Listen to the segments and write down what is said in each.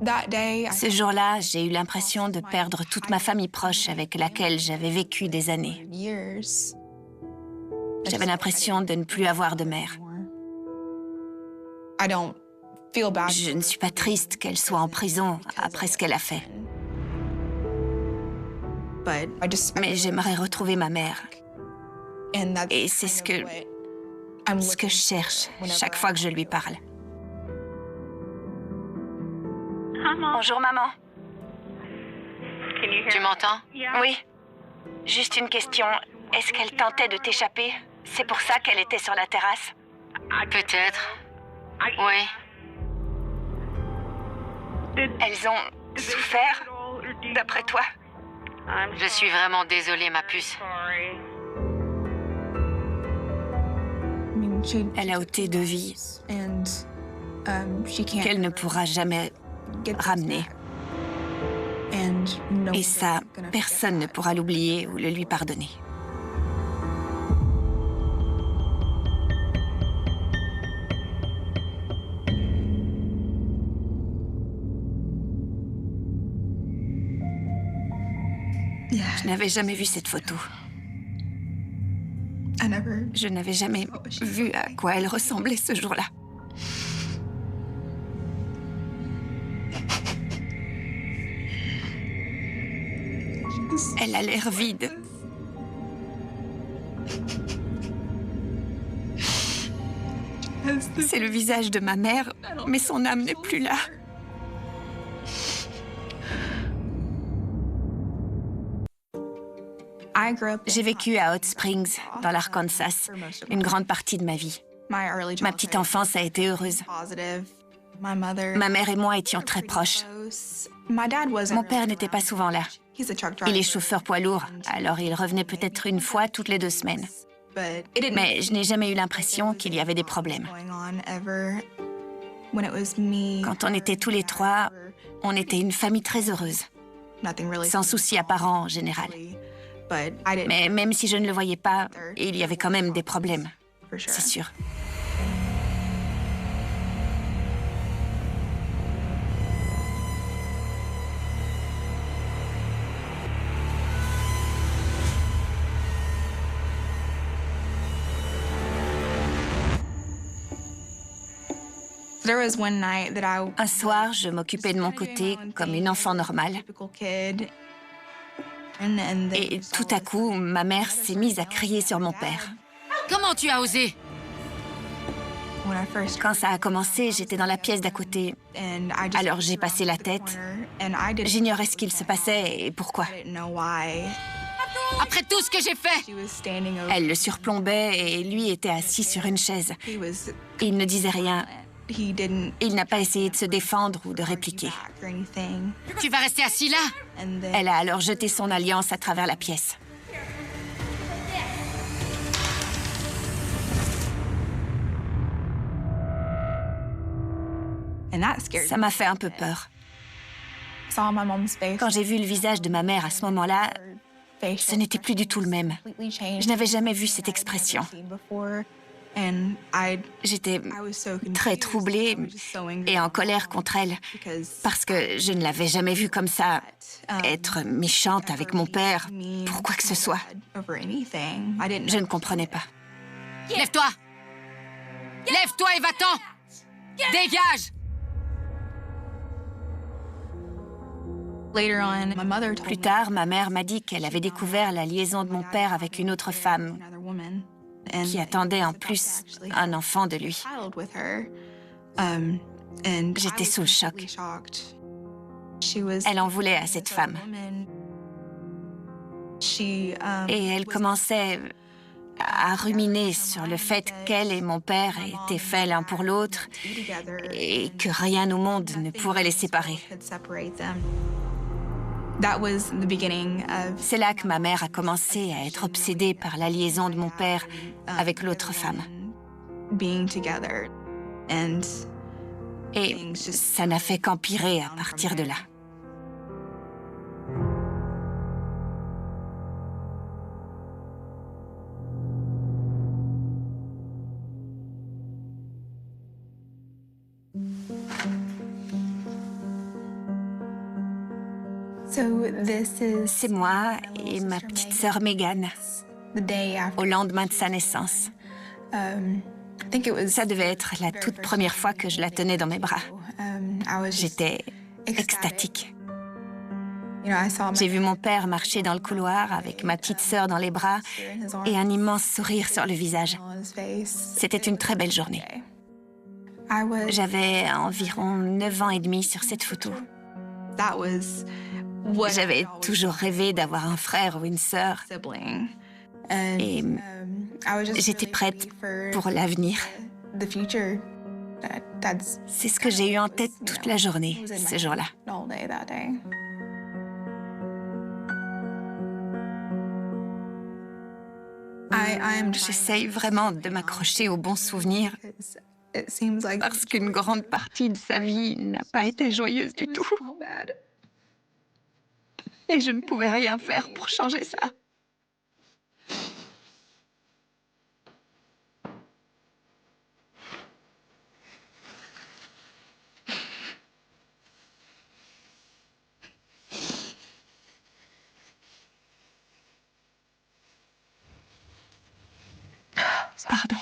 Ce jour-là, j'ai eu l'impression de perdre toute ma famille proche avec laquelle j'avais vécu des années. J'avais l'impression de ne plus avoir de mère. Je ne suis pas triste qu'elle soit en prison après ce qu'elle a fait. Mais j'aimerais retrouver ma mère. Et c'est ce que je cherche chaque fois que je lui parle. Bonjour, maman. Tu m'entends? Oui. Juste une question. Est-ce qu'elle tentait de t'échapper? C'est pour ça qu'elle était sur la terrasse? Peut-être. Oui. Elles ont souffert, d'après toi? Je suis vraiment désolée, ma puce. Elle a ôté deux vies qu'elle ne pourra jamais ramener. Et ça, personne ne pourra l'oublier ou le lui pardonner. Je n'avais jamais vu cette photo. Je n'avais jamais vu à quoi elle ressemblait ce jour-là. Elle a l'air vide. C'est le visage de ma mère, mais son âme n'est plus là. J'ai vécu à Hot Springs, dans l'Arkansas, une grande partie de ma vie. Ma petite enfance a été heureuse. Ma mère et moi étions très proches. Mon père n'était pas souvent là. Il est chauffeur poids lourd, alors il revenait peut-être une fois toutes les 2 semaines. Mais je n'ai jamais eu l'impression qu'il y avait des problèmes. Quand on était tous les 3, on était une famille très heureuse, sans souci apparent en général. Mais même si je ne le voyais pas, il y avait quand même des problèmes, c'est sûr. Un soir, je m'occupais de mon côté comme une enfant normale. Et tout à coup, ma mère s'est mise à crier sur mon père. Comment tu as osé? Quand ça a commencé, j'étais dans la pièce d'à côté. Alors j'ai passé la tête. J'ignorais ce qu'il se passait et pourquoi. Après tout ce que j'ai fait! Elle le surplombait et lui était assis sur une chaise. Il ne disait rien. Il n'a pas essayé de se défendre ou de répliquer. Tu vas rester assis là? Elle a alors jeté son alliance à travers la pièce. Ça m'a fait un peu peur. Quand j'ai vu le visage de ma mère à ce moment-là, ce n'était plus du tout le même. Je n'avais jamais vu cette expression. J'étais très troublée et en colère contre elle, parce que je ne l'avais jamais vue comme ça, être méchante avec mon père, pour quoi que ce soit. Je ne comprenais pas. Lève-toi! Lève-toi et va-t'en! Dégage! Plus tard, ma mère m'a dit qu'elle avait découvert la liaison de mon père avec une autre femme, qui attendait en plus un enfant de lui. J'étais sous le choc. Elle en voulait à cette femme. Et elle commençait à ruminer sur le fait qu'elle et mon père étaient faits l'un pour l'autre et que rien au monde ne pourrait les séparer. C'est là que ma mère a commencé à être obsédée par la liaison de mon père avec l'autre femme. Et ça n'a fait qu'empirer à partir de là. C'est moi et ma petite sœur Megan, au lendemain de sa naissance. Ça devait être la toute première fois que je la tenais dans mes bras. J'étais extatique. J'ai vu mon père marcher dans le couloir avec ma petite sœur dans les bras et un immense sourire sur le visage. C'était une très belle journée. J'avais environ 9 ans et demi sur cette photo. J'avais toujours rêvé d'avoir un frère ou une sœur. Et j'étais prête pour l'avenir. C'est ce que j'ai eu en tête toute la journée, ce jour-là. J'essaye vraiment de m'accrocher aux bons souvenirs parce qu'une grande partie de sa vie n'a pas été joyeuse du tout. Et je ne pouvais rien faire pour changer ça. Pardon.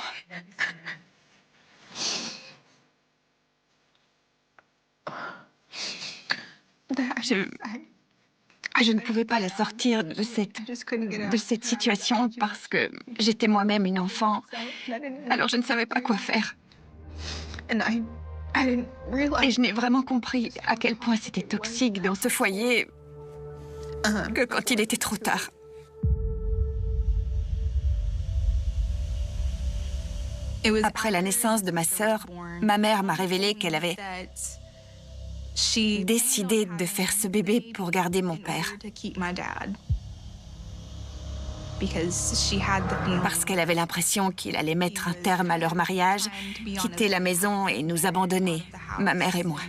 Je ne pouvais pas la sortir de cette situation parce que j'étais moi-même une enfant. Alors je ne savais pas quoi faire. Et je n'ai vraiment compris à quel point c'était toxique dans ce foyer que quand il était trop tard. Après la naissance de ma sœur, ma mère m'a révélé qu'elle avait décidé de faire ce bébé pour garder mon père. Parce qu'elle avait l'impression qu'il allait mettre un terme à leur mariage, quitter la maison et nous abandonner, ma mère et moi.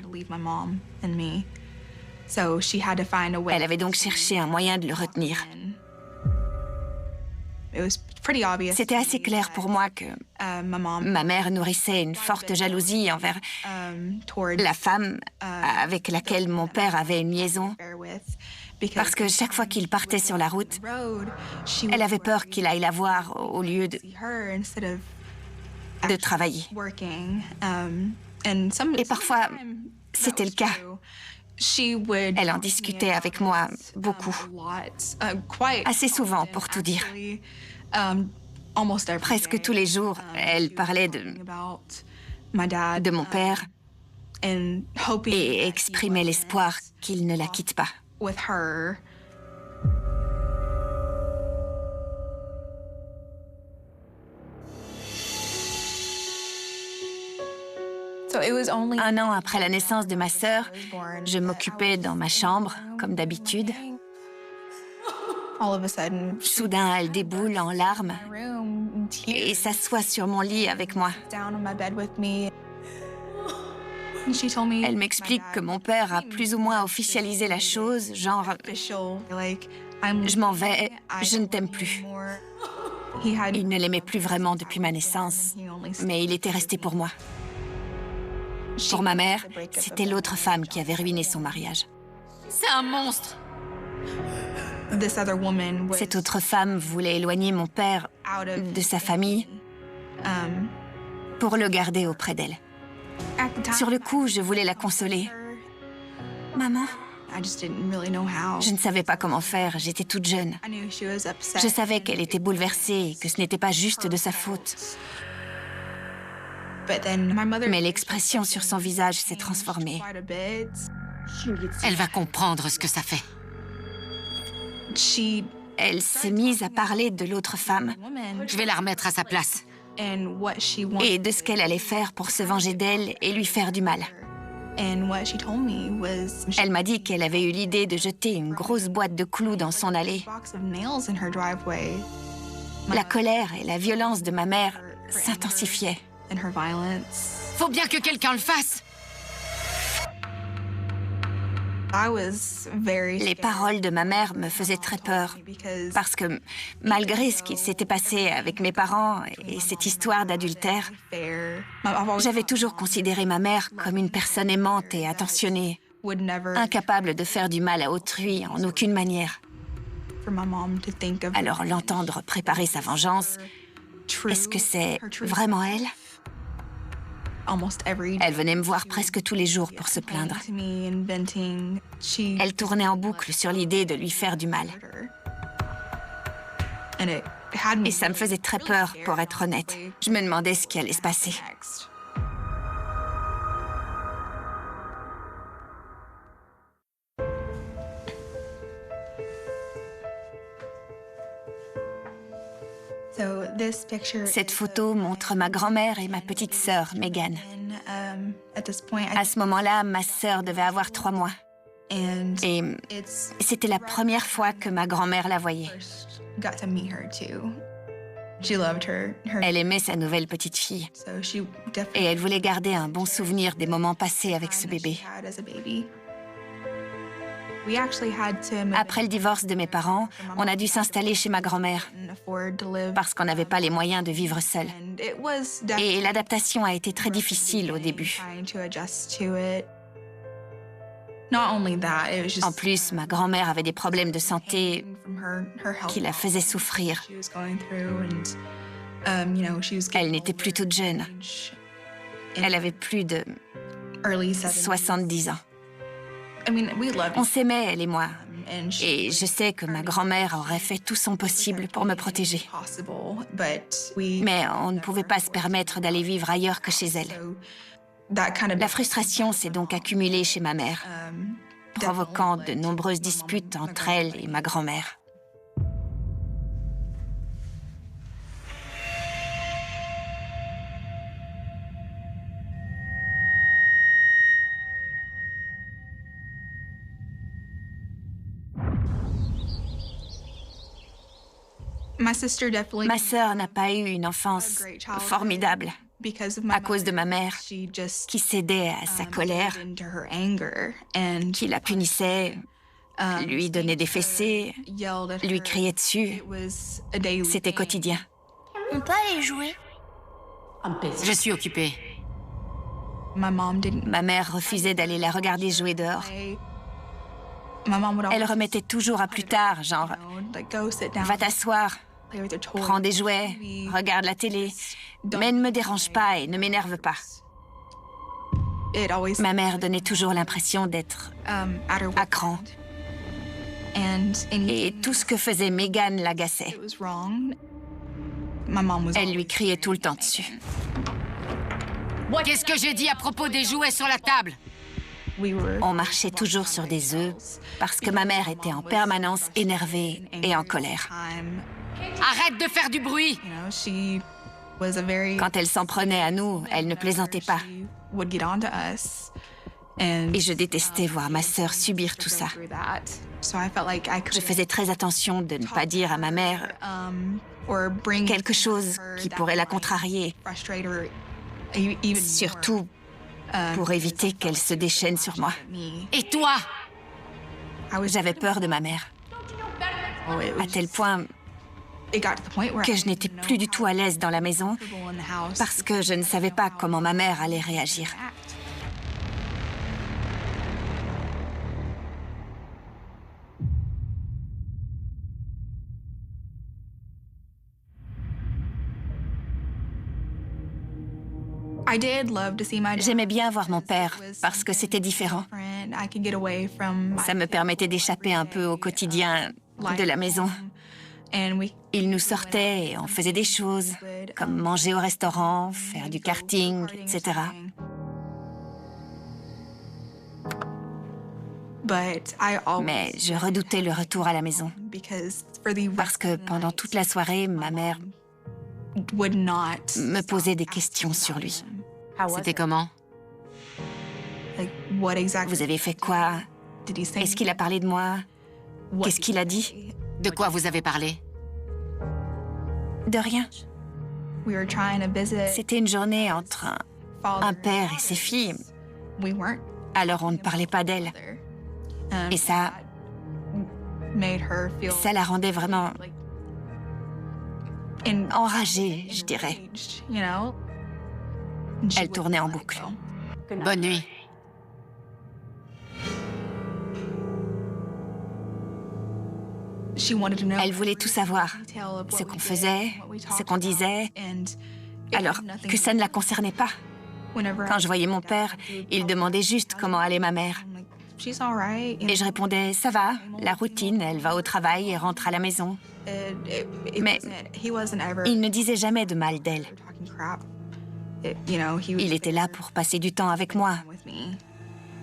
Elle avait donc cherché un moyen de le retenir. C'était assez clair pour moi que ma mère nourrissait une forte jalousie envers la femme avec laquelle mon père avait une liaison. Parce que chaque fois qu'il partait sur la route, elle avait peur qu'il aille la voir au lieu de travailler. Et parfois, c'était le cas. Elle en discutait avec moi beaucoup. Assez souvent, pour tout dire. Presque tous les jours, elle parlait de mon père et exprimait l'espoir qu'il ne la quitte pas. Un an après la naissance de ma sœur, je m'occupais dans ma chambre, comme d'habitude. Soudain, elle déboule en larmes et s'assoit sur mon lit avec moi. Elle m'explique que mon père a plus ou moins officialisé la chose, genre « Je m'en vais, je ne t'aime plus ». Il ne l'aimait plus vraiment depuis ma naissance, mais il était resté pour moi. Pour ma mère, c'était l'autre femme qui avait ruiné son mariage. C'est un monstre! Cette autre femme voulait éloigner mon père de sa famille pour le garder auprès d'elle. Sur le coup, je voulais la consoler. Maman, je ne savais pas comment faire, j'étais toute jeune. Je savais qu'elle était bouleversée et que ce n'était pas juste de sa faute. Mais l'expression sur son visage s'est transformée. Elle va comprendre ce que ça fait. Elle s'est mise à parler de l'autre femme. Je vais la remettre à sa place. Et de ce qu'elle allait faire pour se venger d'elle et lui faire du mal. Elle m'a dit qu'elle avait eu l'idée de jeter une grosse boîte de clous dans son allée. La colère et la violence de ma mère s'intensifiaient. Faut bien que quelqu'un le fasse. Les paroles de ma mère me faisaient très peur, parce que malgré ce qui s'était passé avec mes parents et cette histoire d'adultère, j'avais toujours considéré ma mère comme une personne aimante et attentionnée. incapable de faire du mal à autrui en aucune manière. Alors l'entendre préparer sa vengeance, est-ce que c'est vraiment elle? Elle venait me voir presque tous les jours pour se plaindre. Elle tournait en boucle sur l'idée de lui faire du mal. Et ça me faisait très peur, pour être honnête. Je me demandais ce qui allait se passer. Cette photo montre ma grand-mère et ma petite sœur, Megan. À ce moment-là, ma sœur devait avoir 3 mois. Et c'était la première fois que ma grand-mère la voyait. Elle aimait sa nouvelle petite fille. Et elle voulait garder un bon souvenir des moments passés avec ce bébé. Après le divorce de mes parents, on a dû s'installer chez ma grand-mère parce qu'on n'avait pas les moyens de vivre seul. Et l'adaptation a été très difficile au début. En plus, ma grand-mère avait des problèmes de santé qui la faisaient souffrir. Elle n'était plus toute jeune. Elle avait plus de 70 ans. On s'aimait, elle et moi. Et je sais que ma grand-mère aurait fait tout son possible pour me protéger. Mais on ne pouvait pas se permettre d'aller vivre ailleurs que chez elle. La frustration s'est donc accumulée chez ma mère, provoquant de nombreuses disputes entre elle et ma grand-mère. Ma sœur n'a pas eu une enfance formidable à cause de ma mère qui cédait à sa colère, qui la punissait, lui donnait des fessées, lui criait dessus. C'était quotidien. On peut aller jouer? Je suis occupée. Ma mère refusait d'aller la regarder jouer dehors. Elle remettait toujours à plus tard, genre « Va t'asseoir, prends des jouets, regarde la télé, mais ne me dérange pas et ne m'énerve pas. » Ma mère donnait toujours l'impression d'être à cran. Et tout ce que faisait Megan l'agaçait. Elle lui criait tout le temps dessus. Qu'est-ce que j'ai dit à propos des jouets sur la table? On marchait toujours sur des œufs parce que ma mère était en permanence énervée et en colère. Arrête de faire du bruit! Quand elle s'en prenait à nous, elle ne plaisantait pas. Et je détestais voir ma sœur subir tout ça. Je faisais très attention de ne pas dire à ma mère quelque chose qui pourrait la contrarier, surtout pour éviter qu'elle se déchaîne sur moi. Et toi? J'avais peur de ma mère, à tel point que je n'étais plus du tout à l'aise dans la maison parce que je ne savais pas comment ma mère allait réagir. J'aimais bien voir mon père parce que c'était différent. Ça me permettait d'échapper un peu au quotidien de la maison. Il nous sortait et on faisait des choses, comme manger au restaurant, faire du karting, etc. Mais je redoutais le retour à la maison parce que pendant toute la soirée, ma mère me posait des questions sur lui. C'était comment? Vous avez fait quoi? Est-ce qu'il a parlé de moi? Qu'est-ce qu'il a dit? De quoi vous avez parlé? De rien. C'était une journée entre un père et ses filles. Alors on ne parlait pas d'elle. Et ça la rendait vraiment enragée, je dirais. Elle tournait en boucle. Bonne nuit. Elle voulait tout savoir, ce qu'on faisait, ce qu'on disait, alors que ça ne la concernait pas. Quand je voyais mon père, il demandait juste comment allait ma mère. Et je répondais, ça va, la routine, elle va au travail et rentre à la maison. Mais il ne disait jamais de mal d'elle. Il était là pour passer du temps avec moi,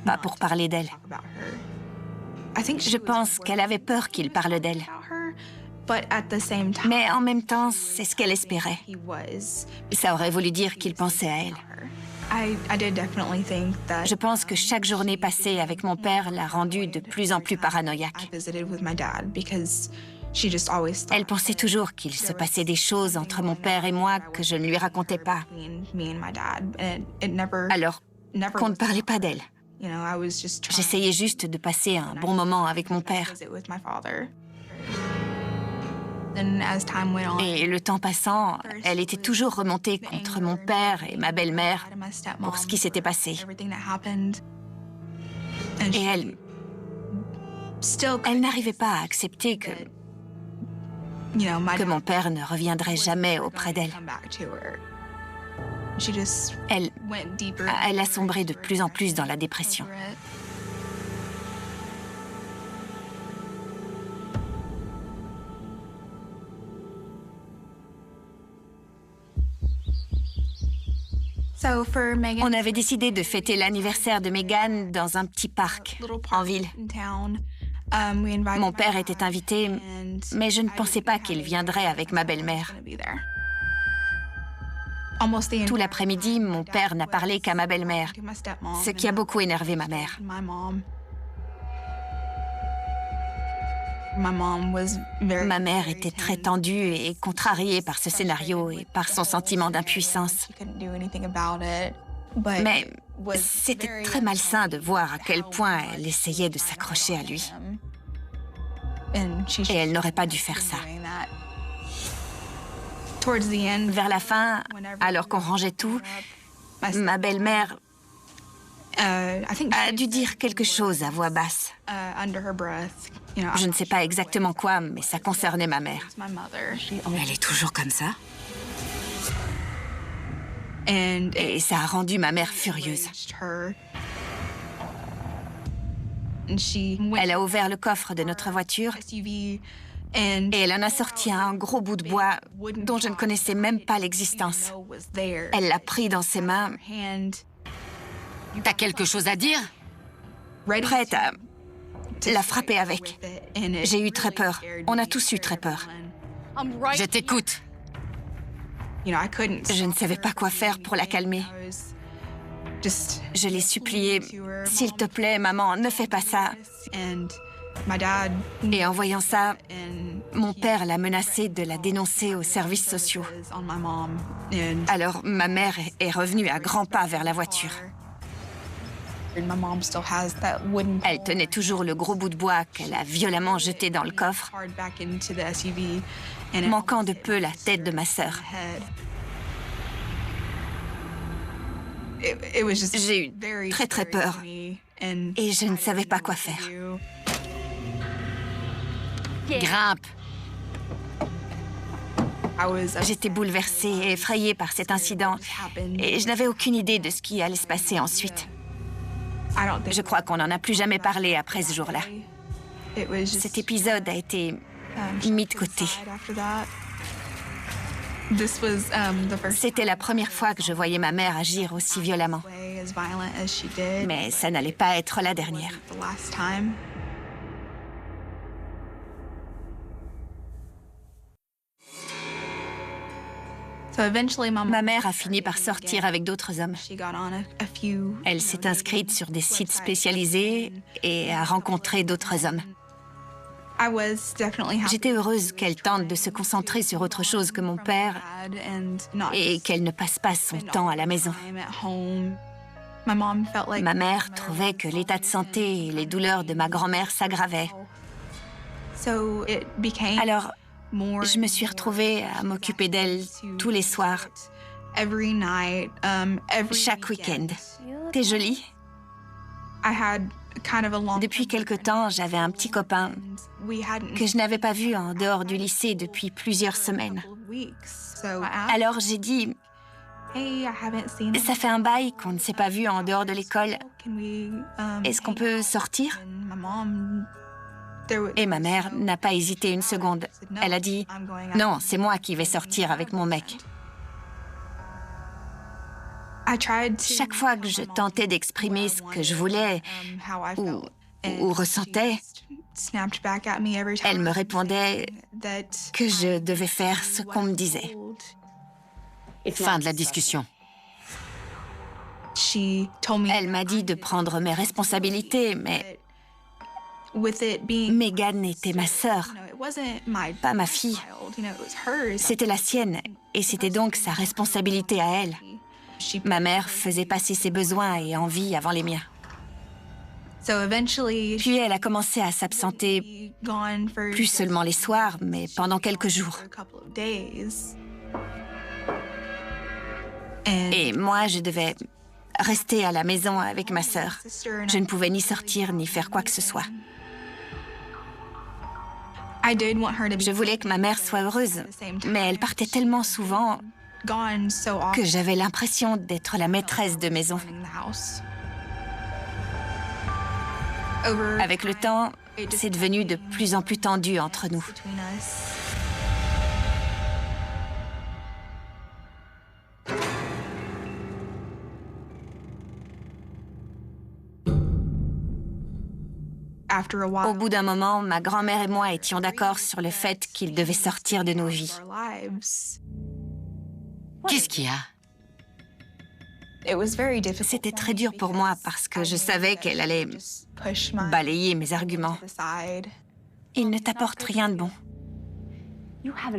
pas pour parler d'elle. Je pense qu'elle avait peur qu'il parle d'elle. Mais en même temps, c'est ce qu'elle espérait. Ça aurait voulu dire qu'il pensait à elle. Je pense que chaque journée passée avec mon père l'a rendue de plus en plus paranoïaque. Elle pensait toujours qu'il se passait des choses entre mon père et moi que je ne lui racontais pas. Alors qu'on ne parlait pas d'elle. J'essayais juste de passer un bon moment avec mon père. Et le temps passant, elle était toujours remontée contre mon père et ma belle-mère pour ce qui s'était passé. Et elle n'arrivait pas à accepter que mon père ne reviendrait jamais auprès d'elle. Elle a sombré de plus en plus dans la dépression. On avait décidé de fêter l'anniversaire de Meghan dans un petit parc en ville. Mon père était invité, mais je ne pensais pas qu'il viendrait avec ma belle-mère. Tout l'après-midi, mon père n'a parlé qu'à ma belle-mère, ce qui a beaucoup énervé ma mère. Ma mère était très tendue et contrariée par ce scénario et par son sentiment d'impuissance. Mais c'était très malsain de voir à quel point elle essayait de s'accrocher à lui. Et elle n'aurait pas dû faire ça. Vers la fin, alors qu'on rangeait tout, ma belle-mère a dû dire quelque chose à voix basse. Je ne sais pas exactement quoi, mais ça concernait ma mère. Elle est toujours comme ça? Et ça a rendu ma mère furieuse. Elle a ouvert le coffre de notre voiture et elle en a sorti un gros bout de bois dont je ne connaissais même pas l'existence. Elle l'a pris dans ses mains. T'as quelque chose à dire? Prête à la frapper avec. J'ai eu très peur. On a tous eu très peur. Je t'écoute. Je ne savais pas quoi faire pour la calmer. Je l'ai supplié, « S'il te plaît, maman, ne fais pas ça. » Et en voyant ça, mon père l'a menacée de la dénoncer aux services sociaux. Alors ma mère est revenue à grands pas vers la voiture. Elle tenait toujours le gros bout de bois qu'elle a violemment jeté dans le coffre, manquant de peu la tête de ma sœur. J'ai eu très très peur et je ne savais pas quoi faire. Grimpe. J'étais bouleversée et effrayée par cet incident et je n'avais aucune idée de ce qui allait se passer ensuite. Je crois qu'on n'en a plus jamais parlé après ce jour-là. Cet épisode a été mis de côté. C'était la première fois que je voyais ma mère agir aussi violemment. Mais ça n'allait pas être la dernière. Ma mère a fini par sortir avec d'autres hommes. Elle s'est inscrite sur des sites spécialisés et a rencontré d'autres hommes. J'étais heureuse qu'elle tente de se concentrer sur autre chose que mon père et qu'elle ne passe pas son temps à la maison. Ma mère trouvait que l'état de santé et les douleurs de ma grand-mère s'aggravaient. Alors, je me suis retrouvée à m'occuper d'elle tous les soirs, chaque week-end. T'es jolie? Depuis quelque temps, j'avais un petit copain que je n'avais pas vu en dehors du lycée depuis plusieurs semaines. Alors j'ai dit, ça fait un bail qu'on ne s'est pas vu en dehors de l'école. Est-ce qu'on peut sortir? Et ma mère n'a pas hésité une seconde. Elle a dit, non, c'est moi qui vais sortir avec mon mec. Chaque fois que je tentais d'exprimer ce que je voulais ou ressentais, elle me répondait que je devais faire ce qu'on me disait. Fin de la discussion. Elle m'a dit de prendre mes responsabilités, mais Megan était ma sœur, pas ma fille. C'était la sienne, et c'était donc sa responsabilité à elle. Ma mère faisait passer ses besoins et envies avant les miens. Puis elle a commencé à s'absenter, plus seulement les soirs, mais pendant quelques jours. Et moi, je devais rester à la maison avec ma sœur. Je ne pouvais ni sortir ni faire quoi que ce soit. Je voulais que ma mère soit heureuse, mais elle partait tellement souvent que j'avais l'impression d'être la maîtresse de maison. Avec le temps, c'est devenu de plus en plus tendu entre nous. Au bout d'un moment, ma grand-mère et moi étions d'accord sur le fait qu'il devait sortir de nos vies. Qu'est-ce qu'il y a? C'était très dur pour moi parce que je savais qu'elle allait balayer mes arguments. Il ne t'apporte rien de bon.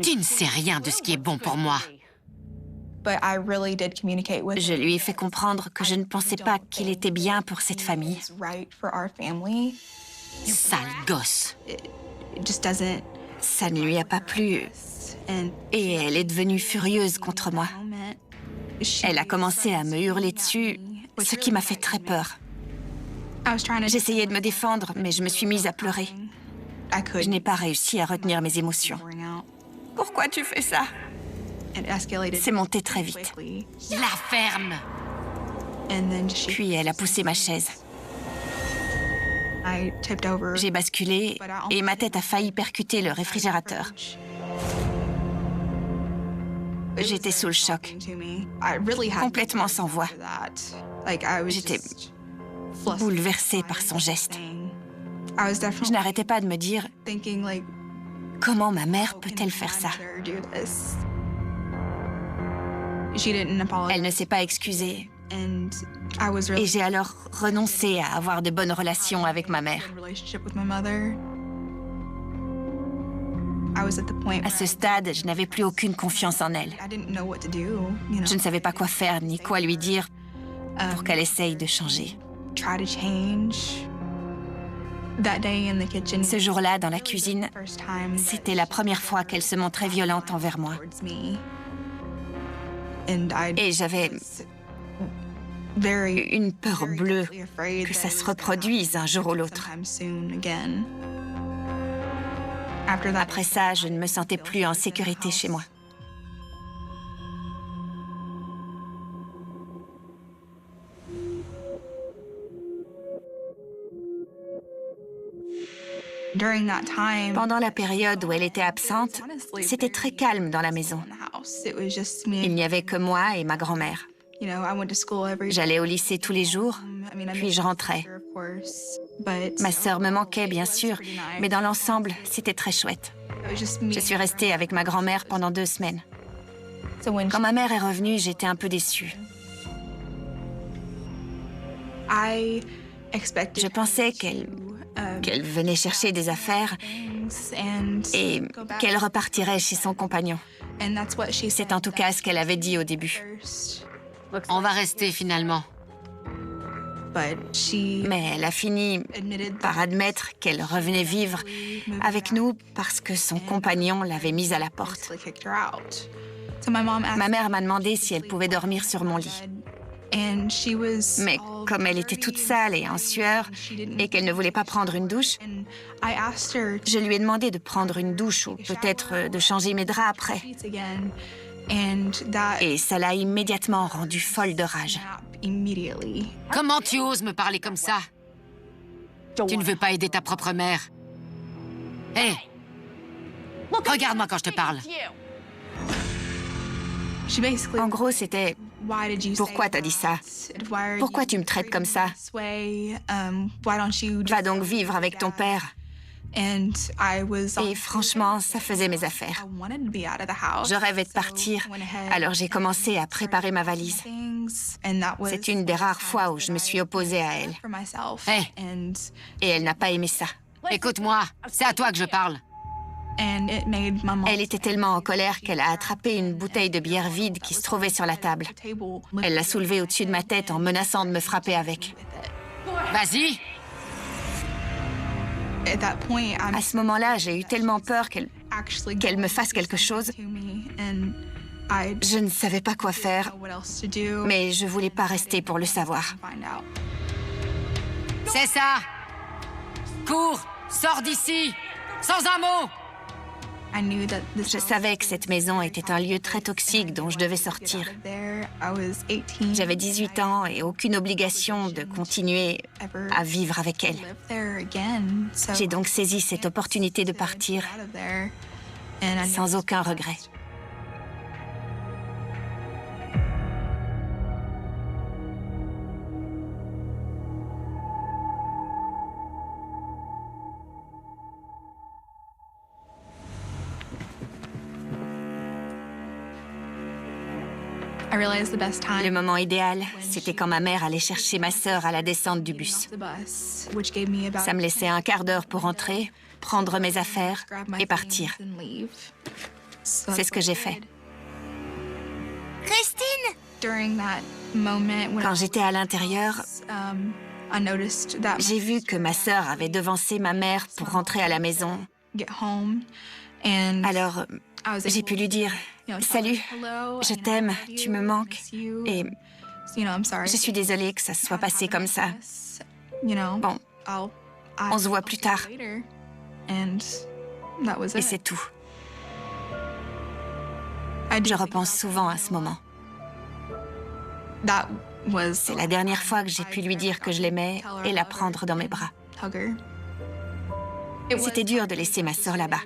Tu ne sais rien de ce qui est bon pour moi. Je lui ai fait comprendre que je ne pensais pas qu'il était bien pour cette famille. Sale gosse. Ça ne lui a pas plu et elle est devenue furieuse contre moi. Elle a commencé à me hurler dessus, ce qui m'a fait très peur. J'essayais de me défendre, mais je me suis mise à pleurer. Je n'ai pas réussi à retenir mes émotions. Pourquoi tu fais ça? C'est monté très vite. La ferme. Puis elle a poussé ma chaise. J'ai basculé et ma tête a failli percuter le réfrigérateur. J'étais sous le choc, complètement sans voix. J'étais bouleversée par son geste. Je n'arrêtais pas de me dire, comment ma mère peut-elle faire ça? Elle ne s'est pas excusée. Et j'ai alors renoncé à avoir de bonnes relations avec ma mère. À ce stade, je n'avais plus aucune confiance en elle. Je ne savais pas quoi faire ni quoi lui dire pour qu'elle essaye de changer. Ce jour-là, dans la cuisine, c'était la première fois qu'elle se montrait violente envers moi. Et j'avais une peur bleue que ça se reproduise un jour ou l'autre. Après ça, je ne me sentais plus en sécurité chez moi. Pendant la période où elle était absente, c'était très calme dans la maison. Il n'y avait que moi et ma grand-mère. J'allais au lycée tous les jours, puis je rentrais. Ma sœur me manquait, bien sûr, mais dans l'ensemble, c'était très chouette. Je suis restée avec ma grand-mère pendant 2 semaines. Quand ma mère est revenue, j'étais un peu déçue. Je pensais qu'elle venait chercher des affaires et qu'elle repartirait chez son compagnon. C'est en tout cas ce qu'elle avait dit au début. On va rester finalement. Mais elle a fini par admettre qu'elle revenait vivre avec nous parce que son compagnon l'avait mise à la porte. Ma mère m'a demandé si elle pouvait dormir sur mon lit. Mais comme elle était toute sale et en sueur et qu'elle ne voulait pas prendre une douche, je lui ai demandé de prendre une douche ou peut-être de changer mes draps après. Et ça l'a immédiatement rendue folle de rage. Comment tu oses me parler comme ça? Tu ne veux pas aider ta propre mère. Hé! Regarde-moi quand je te parle. En gros, c'était « Pourquoi t'as dit ça? Pourquoi tu me traites comme ça? Va donc vivre avec ton père. » Et franchement, ça faisait mes affaires. Je rêvais de partir, alors j'ai commencé à préparer ma valise. C'est une des rares fois où je me suis opposée à elle. Hé! Et elle n'a pas aimé ça. Écoute-moi, c'est à toi que je parle. Elle était tellement en colère qu'elle a attrapé une bouteille de bière vide qui se trouvait sur la table. Elle l'a soulevée au-dessus de ma tête en menaçant de me frapper avec. Vas-y! À ce moment-là, j'ai eu tellement peur qu'elle me fasse quelque chose. Je ne savais pas quoi faire, mais je voulais pas rester pour le savoir. C'est ça! Cours! Sors d'ici! Sans un mot! Je savais que cette maison était un lieu très toxique dont je devais sortir. J'avais 18 ans et aucune obligation de continuer à vivre avec elle. J'ai donc saisi cette opportunité de partir sans aucun regret. Le moment idéal, c'était quand ma mère allait chercher ma sœur à la descente du bus. Ça me laissait un quart d'heure pour rentrer, prendre mes affaires et partir. C'est ce que j'ai fait. Christine! Quand j'étais à l'intérieur, j'ai vu que ma sœur avait devancé ma mère pour rentrer à la maison. Alors, j'ai pu lui dire « Salut, je t'aime, tu me manques. Et je suis désolée que ça se soit passé comme ça. Bon, on se voit plus tard. » Et c'est tout. Je repense souvent à ce moment. C'est la dernière fois que j'ai pu lui dire que je l'aimais et la prendre dans mes bras. C'était dur de laisser ma sœur là-bas.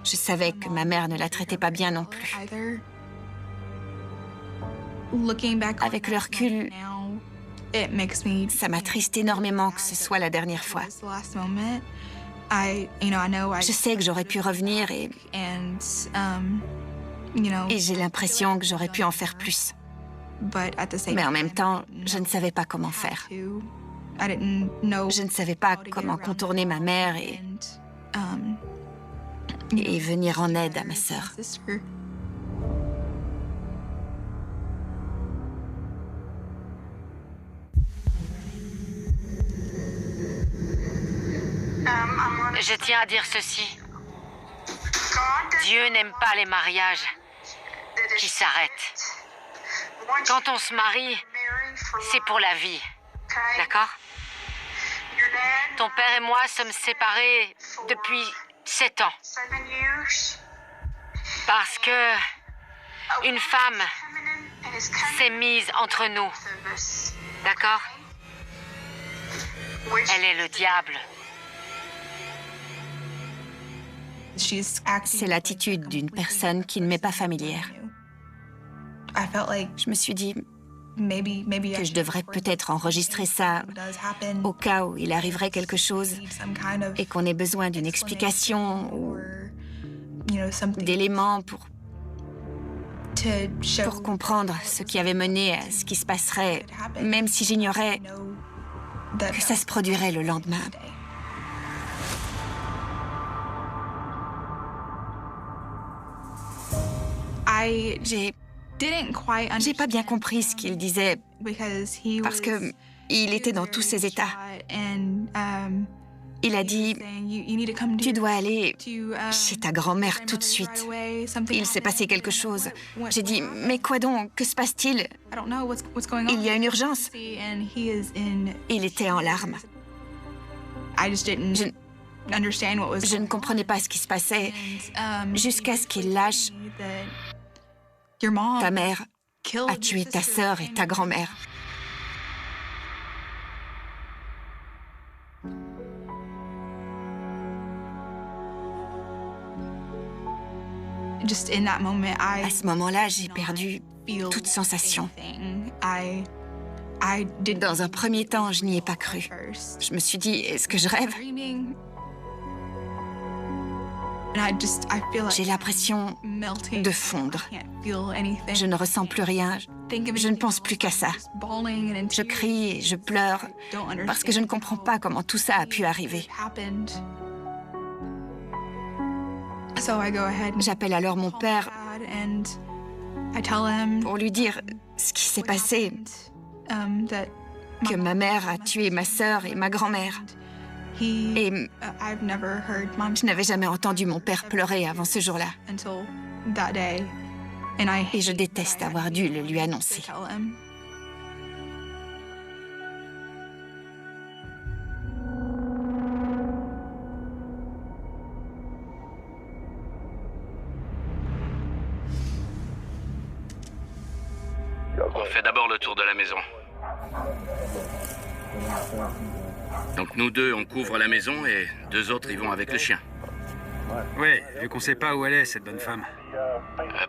Je savais que ma mère ne la traitait pas bien non plus. Avec le recul, ça m'attriste énormément que ce soit la dernière fois. Je sais que j'aurais pu revenir et j'ai l'impression que j'aurais pu en faire plus. Mais en même temps, je ne savais pas comment faire. Je ne savais pas comment contourner ma mère et venir en aide à ma sœur. Je tiens à dire ceci. Dieu n'aime pas les mariages qui s'arrêtent. Quand on se marie, c'est pour la vie. D'accord? Ton père et moi sommes séparés depuis 7 ans. Parce que une femme s'est mise entre nous. D'accord? Elle est le diable. C'est l'attitude d'une personne qui ne m'est pas familière. Je me suis dit que je devrais peut-être enregistrer ça au cas où il arriverait quelque chose et qu'on ait besoin d'une explication ou d'éléments pour comprendre ce qui avait mené à ce qui se passerait, même si j'ignorais que ça se produirait le lendemain. J'ai pas bien compris ce qu'il disait parce que il était dans tous ses états. Il a dit, tu dois aller chez ta grand-mère tout de suite. Il s'est passé quelque chose. J'ai dit, mais quoi donc? Que se passe-t-il? Il y a une urgence. Il était en larmes. Je ne comprenais pas ce qui se passait jusqu'à ce qu'il lâche. Ta mère a tué ta sœur et ta grand-mère. À ce moment-là, j'ai perdu toute sensation. Dans un premier temps, je n'y ai pas cru. Je me suis dit, est-ce que je rêve? J'ai l'impression de fondre. Je ne ressens plus rien. Je ne pense plus qu'à ça. Je crie et je pleure parce que je ne comprends pas comment tout ça a pu arriver. J'appelle alors mon père pour lui dire ce qui s'est passé, que ma mère a tué ma sœur et ma grand-mère. Et je n'avais jamais entendu mon père pleurer avant ce jour-là. Et je déteste avoir dû le lui annoncer. On fait d'abord le tour de la maison. Donc nous deux, on couvre la maison et 2 autres y vont avec le chien. Oui, vu qu'on sait pas où elle est, cette bonne femme.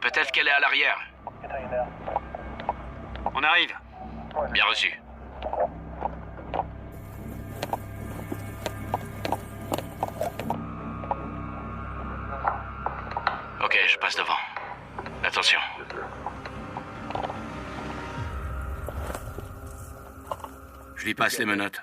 Peut-être qu'elle est à l'arrière. On arrive. Bien reçu. Ok, je passe devant. Attention. Je lui passe les menottes.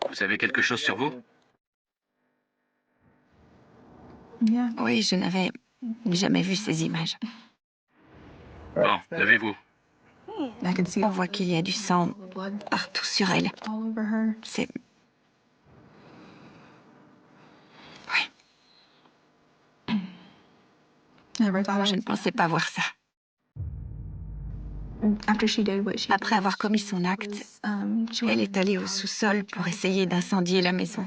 Vous avez quelque chose sur vous? Oui, je n'avais jamais vu ces images. Bon, levez-vous. On voit qu'il y a du sang partout sur elle. C'est... Oui. Je ne pensais pas voir ça. Après avoir commis son acte, elle est allée au sous-sol pour essayer d'incendier la maison.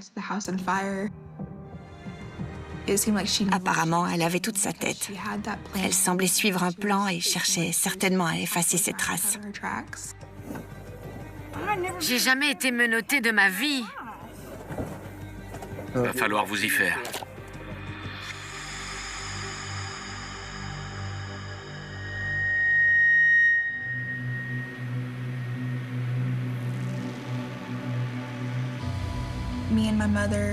Apparemment, elle avait toute sa tête. Elle semblait suivre un plan et cherchait certainement à effacer ses traces. J'ai jamais été menottée de ma vie. Va falloir vous y faire.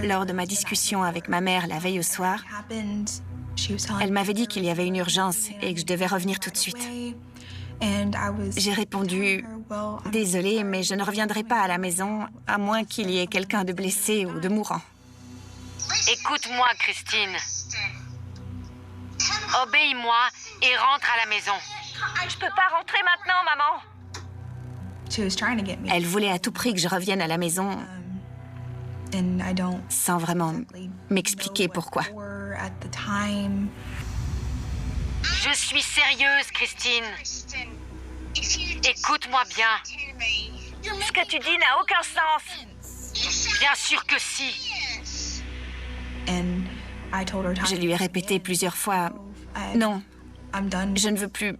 Lors de ma discussion avec ma mère la veille au soir, elle m'avait dit qu'il y avait une urgence et que je devais revenir tout de suite. J'ai répondu « Désolée, mais je ne reviendrai pas à la maison à moins qu'il y ait quelqu'un de blessé ou de mourant. » Écoute-moi, Christine. Obéis-moi et rentre à la maison. Je peux pas rentrer maintenant, maman. Elle voulait à tout prix que je revienne à la maison sans vraiment m'expliquer pourquoi. Je suis sérieuse, Christine. Écoute-moi bien. Ce que tu dis n'a aucun sens. Bien sûr que si. Je lui ai répété plusieurs fois « Non, je ne veux plus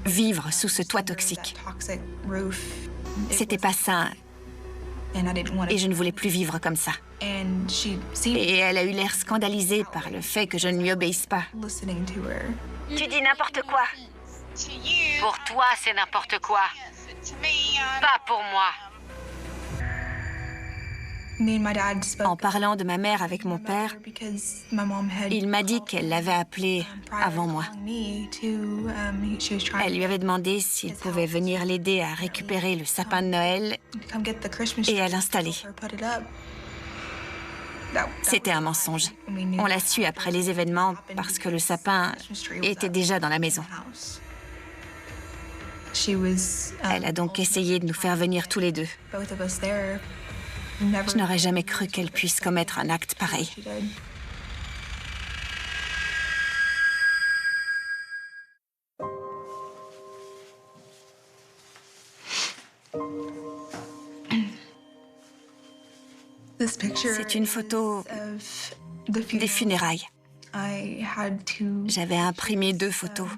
vivre sous ce toit toxique. C'était pas sain et je ne voulais plus vivre comme ça. » Et elle a eu l'air scandalisée par le fait que je ne lui obéisse pas. Tu dis n'importe quoi. Pour toi, c'est n'importe quoi. Pas pour moi. En parlant de ma mère avec mon père, il m'a dit qu'elle l'avait appelée avant moi. Elle lui avait demandé s'il pouvait venir l'aider à récupérer le sapin de Noël et à l'installer. C'était un mensonge. On l'a su après les événements parce que le sapin était déjà dans la maison. Elle a donc essayé de nous faire venir tous les deux. Je n'aurais jamais cru qu'elle puisse commettre un acte pareil. C'est une photo des funérailles. J'avais imprimé 2 photos.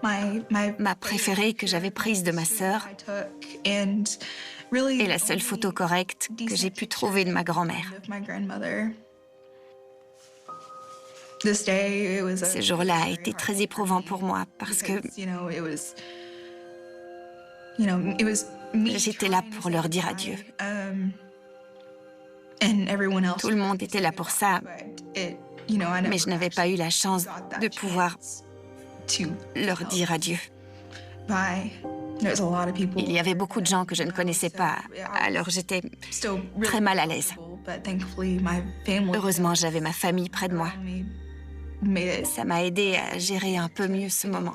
Ma préférée que j'avais prise de ma sœur et la seule photo correcte que j'ai pu trouver de ma grand-mère. Ce jour-là a été très éprouvant pour moi parce que j'étais là pour leur dire adieu. Tout le monde était là pour ça, mais je n'avais pas eu la chance de pouvoir leur dire adieu. Il y avait beaucoup de gens que je ne connaissais pas, alors j'étais très mal à l'aise. Heureusement, j'avais ma famille près de moi. Ça m'a aidé à gérer un peu mieux ce moment.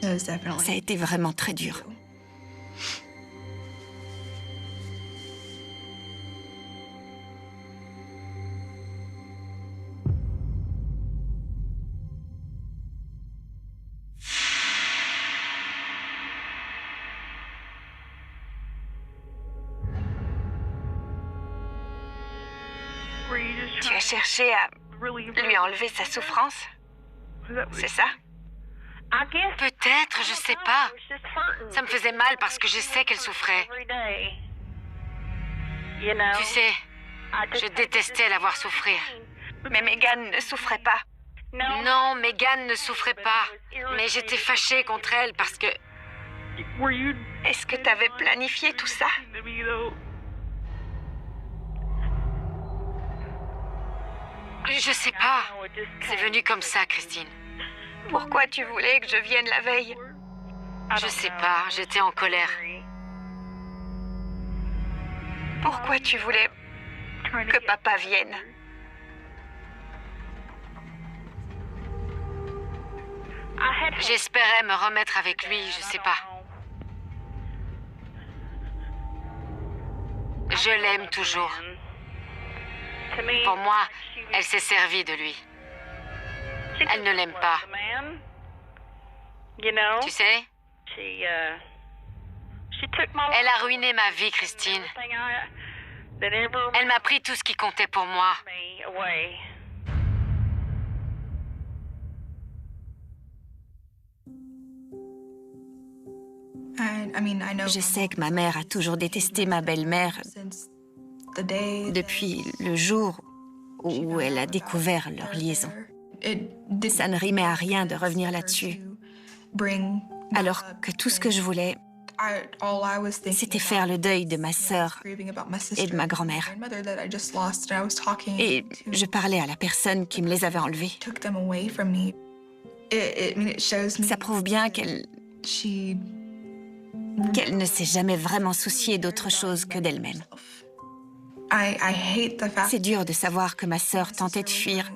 Ça a été vraiment très dur. Tu as cherché à lui enlever sa souffrance? C'est ça? Peut-être, je sais pas. Ça me faisait mal parce que je sais qu'elle souffrait. Tu sais, je détestais la voir souffrir. Mais Megan ne souffrait pas. Non, Megan ne souffrait pas. Mais j'étais fâchée contre elle parce que... Est-ce que tu avais planifié tout ça? Je sais pas. C'est venu comme ça, Christine. Pourquoi tu voulais que je vienne la veille? Je sais pas, j'étais en colère. Pourquoi tu voulais que papa vienne? J'espérais me remettre avec lui, je sais pas. Je l'aime toujours. Pour moi, elle s'est servie de lui. Elle ne l'aime pas. Tu sais? Elle a ruiné ma vie, Christine. Elle m'a pris tout ce qui comptait pour moi. Je sais que ma mère a toujours détesté ma belle-mère depuis le jour où elle a découvert leur liaison. Ça ne rimait à rien de revenir là-dessus. Alors que tout ce que je voulais, c'était faire le deuil de ma sœur et de ma grand-mère. Et je parlais à la personne qui me les avait enlevés. Ça prouve bien qu'elle ne s'est jamais vraiment souciée d'autre chose que d'elle-même. C'est dur de savoir que ma sœur tentait de fuir,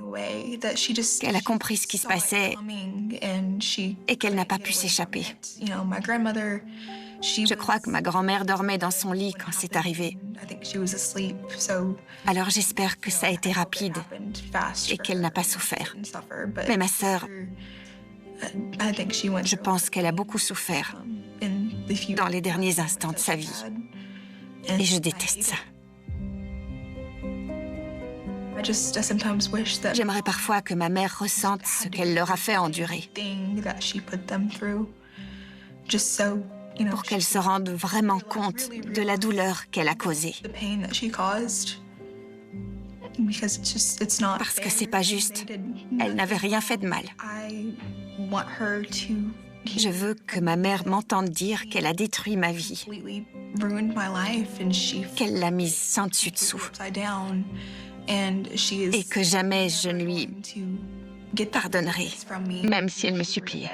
qu'elle a compris ce qui se passait et qu'elle n'a pas pu s'échapper. Je crois que ma grand-mère dormait dans son lit quand c'est arrivé. Alors j'espère que ça a été rapide et qu'elle n'a pas souffert. Mais ma sœur, je pense qu'elle a beaucoup souffert dans les derniers instants de sa vie. Et je déteste ça. J'aimerais parfois que ma mère ressente ce qu'elle leur a fait endurer, pour qu'elle se rende vraiment compte de la douleur qu'elle a causée. Parce que c'est pas juste. Elle n'avait rien fait de mal. Je veux que ma mère m'entende dire qu'elle a détruit ma vie, qu'elle l'a mise sans dessus-dessous, et que jamais je ne lui pardonnerai, même si elle me suppliait.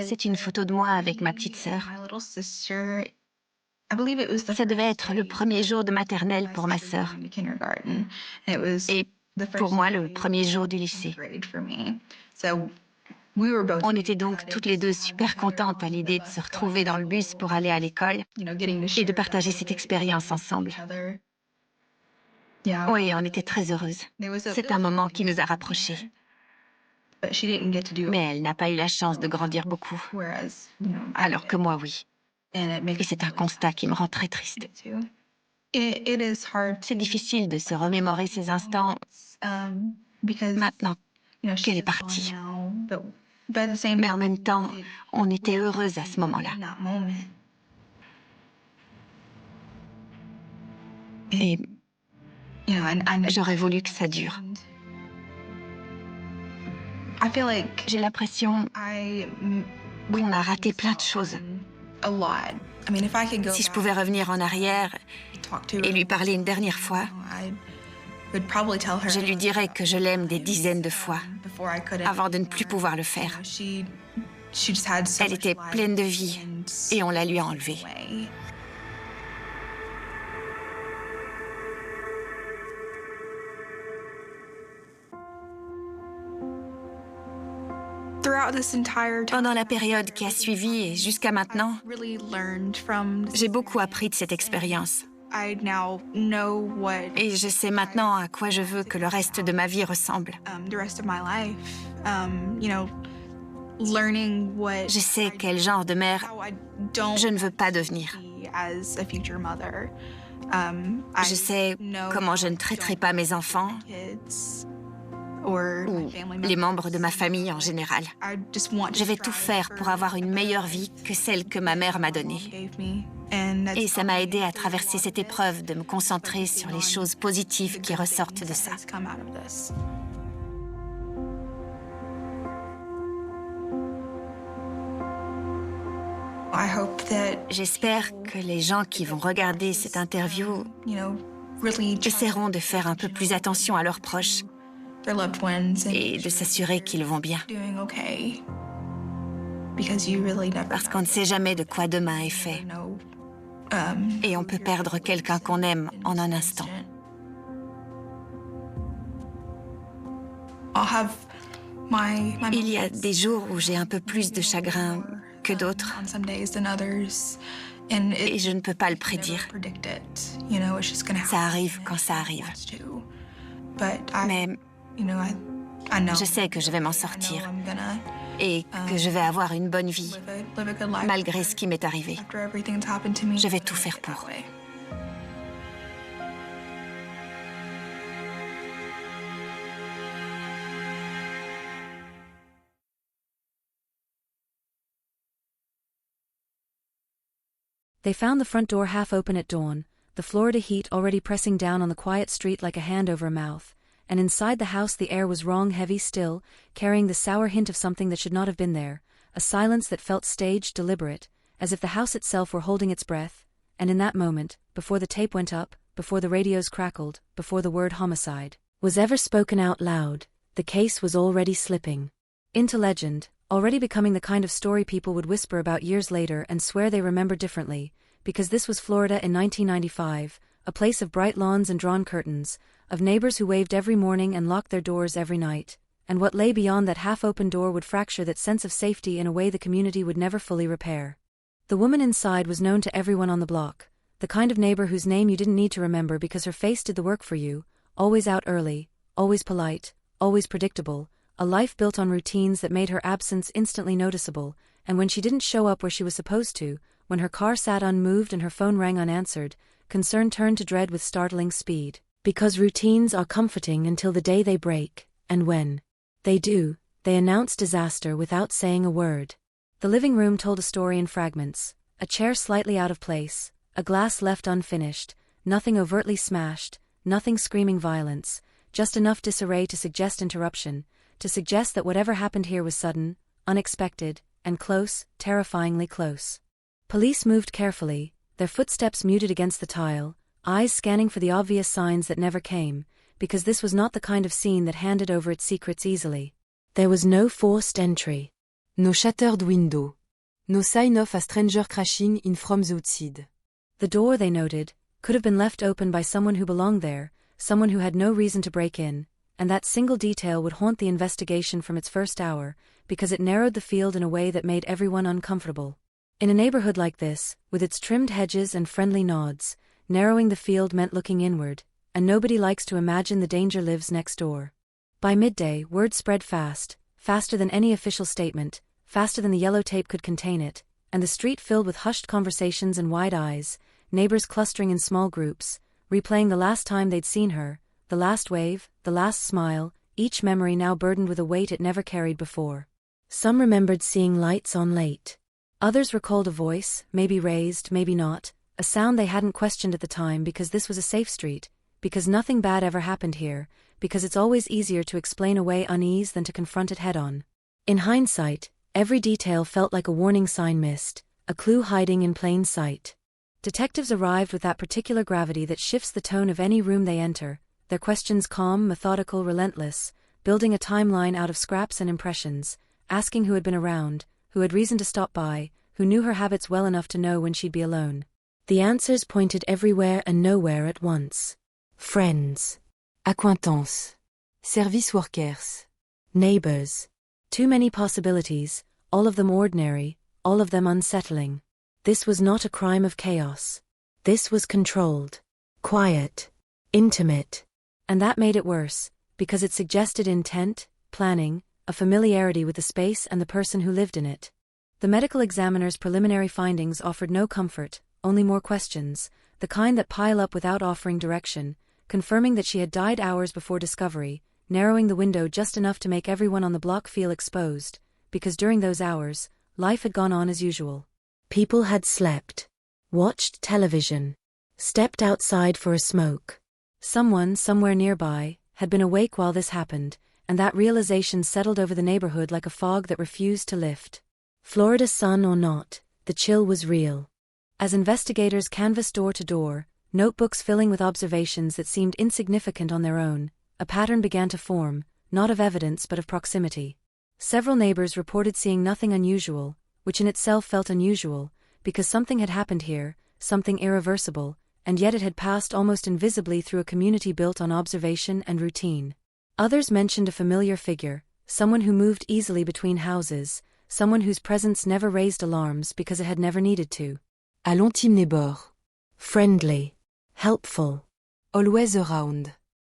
C'est une photo de moi avec ma petite sœur. Ça devait être le premier jour de maternelle pour ma sœur. Et pour moi, le premier jour du lycée. On était donc toutes les deux super contentes à l'idée de se retrouver dans le bus pour aller à l'école et de partager cette expérience ensemble. Oui, on était très heureuses. C'est un moment qui nous a rapprochés. Mais elle n'a pas eu la chance de grandir beaucoup, alors que moi, oui. Et c'est un constat qui me rend très triste. C'est difficile de se remémorer ces instants maintenant qu'elle est partie. Mais en même temps, on était heureuses à ce moment-là. Et j'aurais voulu que ça dure. J'ai l'impression qu'on a raté plein de choses. Si je pouvais revenir en arrière et lui parler une dernière fois, je lui dirais que je l'aime des dizaines de fois avant de ne plus pouvoir le faire. Elle était pleine de vie et on la lui a enlevée. Pendant la période qui a suivi et jusqu'à maintenant, j'ai beaucoup appris de cette expérience. Et je sais maintenant à quoi je veux que le reste de ma vie ressemble. Je sais quel genre de mère je ne veux pas devenir. Je sais comment je ne traiterai pas mes enfants ou les membres de ma famille en général. Je vais tout faire pour avoir une meilleure vie que celle que ma mère m'a donnée. Et ça m'a aidé à traverser cette épreuve de me concentrer sur les choses positives qui ressortent de ça. J'espère que les gens qui vont regarder cette interview essaieront de faire un peu plus attention à leurs proches et de s'assurer qu'ils vont bien. Parce qu'on ne sait jamais de quoi demain est fait. Et on peut perdre quelqu'un qu'on aime en un instant. Il y a des jours où j'ai un peu plus de chagrin que d'autres. Et je ne peux pas le prédire. Ça arrive quand ça arrive. Mais je sais que je vais m'en sortir et que je vais avoir une bonne vie, malgré ce qui m'est arrivé. Je vais tout faire pour. They found the front door half open at dawn, the Florida heat already pressing down on the quiet street like a hand over a mouth, and inside the house the air was wrong, heavy, still, carrying the sour hint of something that should not have been there, a silence that felt staged, deliberate, as if the house itself were holding its breath, and in that moment, before the tape went up, before the radios crackled, before the word homicide was ever spoken out loud, the case was already slipping into legend, already becoming the kind of story people would whisper about years later and swear they remembered differently, because this was Florida in 1995, a place of bright lawns and drawn curtains, of neighbors who waved every morning and locked their doors every night, and what lay beyond that half-open door would fracture that sense of safety in a way the community would never fully repair. The woman inside was known to everyone on the block, the kind of neighbor whose name you didn't need to remember because her face did the work for you, always out early, always polite, always predictable, a life built on routines that made her absence instantly noticeable, and when she didn't show up where she was supposed to, when her car sat unmoved and her phone rang unanswered, concern turned to dread with startling speed. Because routines are comforting until the day they break, and when they do, they announce disaster without saying a word. The living room told a story in fragments, a chair slightly out of place, a glass left unfinished, nothing overtly smashed, nothing screaming violence, just enough disarray to suggest interruption, to suggest that whatever happened here was sudden, unexpected, and close, terrifyingly close. Police moved carefully, their footsteps muted against the tile, eyes scanning for the obvious signs that never came, because this was not the kind of scene that handed over its secrets easily. There was no forced entry. No shattered window. No sign of a stranger crashing in from the outside. The door, they noted, could have been left open by someone who belonged there, someone who had no reason to break in, and that single detail would haunt the investigation from its first hour, because it narrowed the field in a way that made everyone uncomfortable. In a neighborhood like this, with its trimmed hedges and friendly nods, narrowing the field meant looking inward, and nobody likes to imagine the danger lives next door. By midday, word spread fast, faster than any official statement, faster than the yellow tape could contain it, and the street filled with hushed conversations and wide eyes, neighbors clustering in small groups, replaying the last time they'd seen her, the last wave, the last smile, each memory now burdened with a weight it never carried before. Some remembered seeing lights on late. Others recalled a voice, maybe raised, maybe not, a sound they hadn't questioned at the time because this was a safe street, because nothing bad ever happened here, because it's always easier to explain away unease than to confront it head-on. In hindsight, every detail felt like a warning sign missed, a clue hiding in plain sight. Detectives arrived with that particular gravity that shifts the tone of any room they enter, their questions calm, methodical, relentless, building a timeline out of scraps and impressions, asking who had been around, who had reason to stop by, who knew her habits well enough to know when she'd be alone. The answers pointed everywhere and nowhere at once. Friends. Acquaintances. Service workers. Neighbors. Too many possibilities, all of them ordinary, all of them unsettling. This was not a crime of chaos. This was controlled. Quiet. Intimate. And that made it worse, because it suggested intent, planning, a familiarity with the space and the person who lived in it. The medical examiner's preliminary findings offered no comfort, only more questions, the kind that pile up without offering direction, confirming that she had died hours before discovery, narrowing the window just enough to make everyone on the block feel exposed, because during those hours, life had gone on as usual. People had slept, watched television, stepped outside for a smoke. Someone, somewhere nearby, had been awake while this happened, and that realization settled over the neighborhood like a fog that refused to lift. Florida sun or not, the chill was real. As investigators canvassed door to door, notebooks filling with observations that seemed insignificant on their own, a pattern began to form, not of evidence but of proximity. Several neighbors reported seeing nothing unusual, which in itself felt unusual, because something had happened here, something irreversible, and yet it had passed almost invisibly through a community built on observation and routine. Others mentioned a familiar figure, someone who moved easily between houses, someone whose presence never raised alarms because it had never needed to. À l'intime neighbor. Friendly. Helpful. Always around.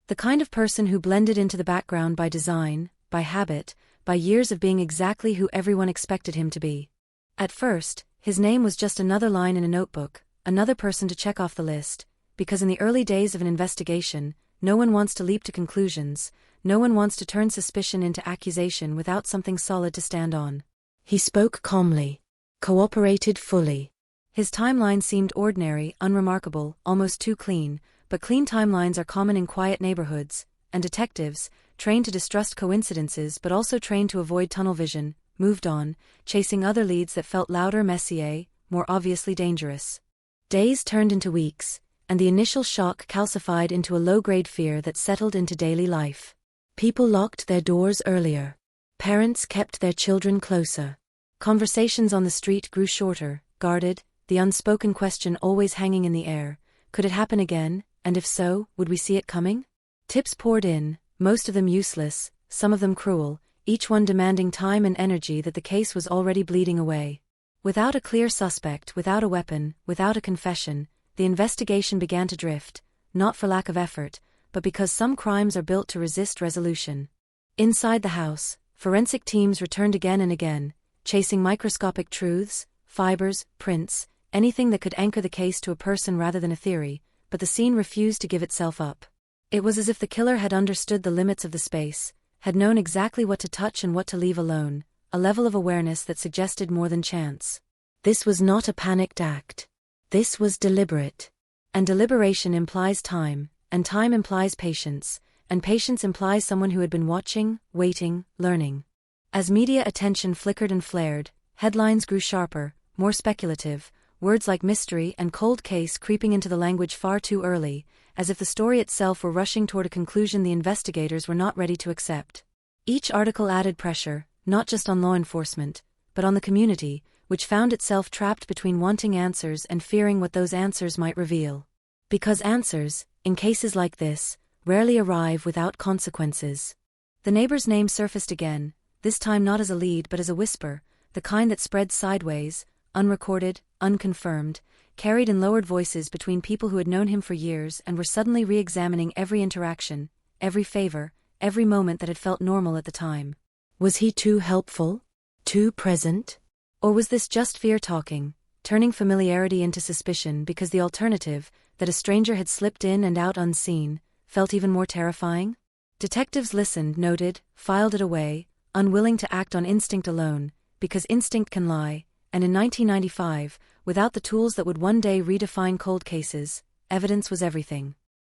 The kind of person who blended into the background by design, by habit, by years of being exactly who everyone expected him to be. At first, his name was just another line in a notebook, another person to check off the list, because in the early days of an investigation, no one wants to leap to conclusions, no one wants to turn suspicion into accusation without something solid to stand on. He spoke calmly. Cooperated fully. His timeline seemed ordinary, unremarkable, almost too clean, but clean timelines are common in quiet neighborhoods, and detectives, trained to distrust coincidences but also trained to avoid tunnel vision, moved on, chasing other leads that felt louder, messier, more obviously dangerous. Days turned into weeks, and the initial shock calcified into a low-grade fear that settled into daily life. People locked their doors earlier. Parents kept their children closer. Conversations on the street grew shorter, guarded, the unspoken question always hanging in the air, could it happen again, and if so, would we see it coming? Tips poured in, most of them useless, some of them cruel, each one demanding time and energy that the case was already bleeding away. Without a clear suspect, without a weapon, without a confession, the investigation began to drift, not for lack of effort, but because some crimes are built to resist resolution. Inside the house, forensic teams returned again and again, chasing microscopic truths, fibers, prints, anything that could anchor the case to a person rather than a theory, but the scene refused to give itself up. It was as if the killer had understood the limits of the space, had known exactly what to touch and what to leave alone, a level of awareness that suggested more than chance. This was not a panicked act. This was deliberate. And deliberation implies time, and time implies patience, and patience implies someone who had been watching, waiting, learning. As media attention flickered and flared, headlines grew sharper, more speculative, words like mystery and cold case creeping into the language far too early, as if the story itself were rushing toward a conclusion the investigators were not ready to accept. Each article added pressure, not just on law enforcement, but on the community, which found itself trapped between wanting answers and fearing what those answers might reveal. Because answers, in cases like this, rarely arrive without consequences. The neighbor's name surfaced again, this time not as a lead but as a whisper, the kind that spread sideways, unrecorded, unconfirmed, carried in lowered voices between people who had known him for years and were suddenly re-examining every interaction, every favor, every moment that had felt normal at the time. Was he too helpful? Too present? Or was this just fear talking, turning familiarity into suspicion because the alternative, that a stranger had slipped in and out unseen, felt even more terrifying? Detectives listened, noted, filed it away, unwilling to act on instinct alone, because instinct can lie, and in 1995, without the tools that would one day redefine cold cases, evidence was everything.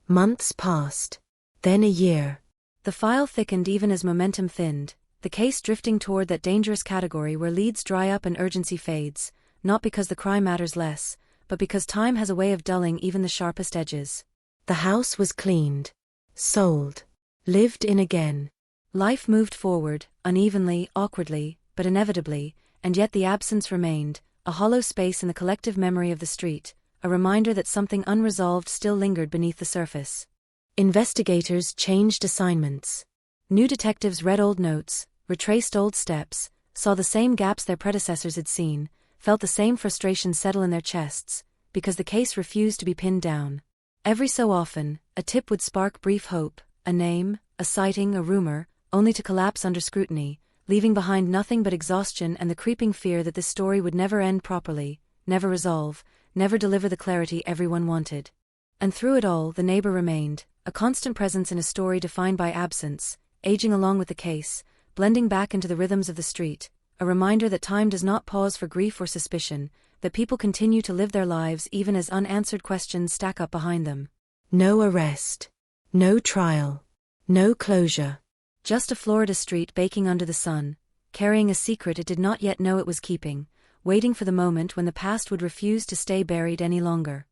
Months passed. Then a year. The file thickened even as momentum thinned, the case drifting toward that dangerous category where leads dry up and urgency fades, not because the crime matters less, but because time has a way of dulling even the sharpest edges. The house was cleaned. Sold. Lived in again. Life moved forward, unevenly, awkwardly, but inevitably, and yet the absence remained, a hollow space in the collective memory of the street, a reminder that something unresolved still lingered beneath the surface. Investigators changed assignments. New detectives read old notes, retraced old steps, saw the same gaps their predecessors had seen, felt the same frustration settle in their chests, because the case refused to be pinned down. Every so often, a tip would spark brief hope, a name, a sighting, a rumor, only to collapse under scrutiny, leaving behind nothing but exhaustion and the creeping fear that this story would never end properly, never resolve, never deliver the clarity everyone wanted. And through it all, the neighbor remained, a constant presence in a story defined by absence, aging along with the case, blending back into the rhythms of the street, a reminder that time does not pause for grief or suspicion, that people continue to live their lives even as unanswered questions stack up behind them. No arrest. No trial. No closure. Just a Florida street baking under the sun, carrying a secret it did not yet know it was keeping, waiting for the moment when the past would refuse to stay buried any longer.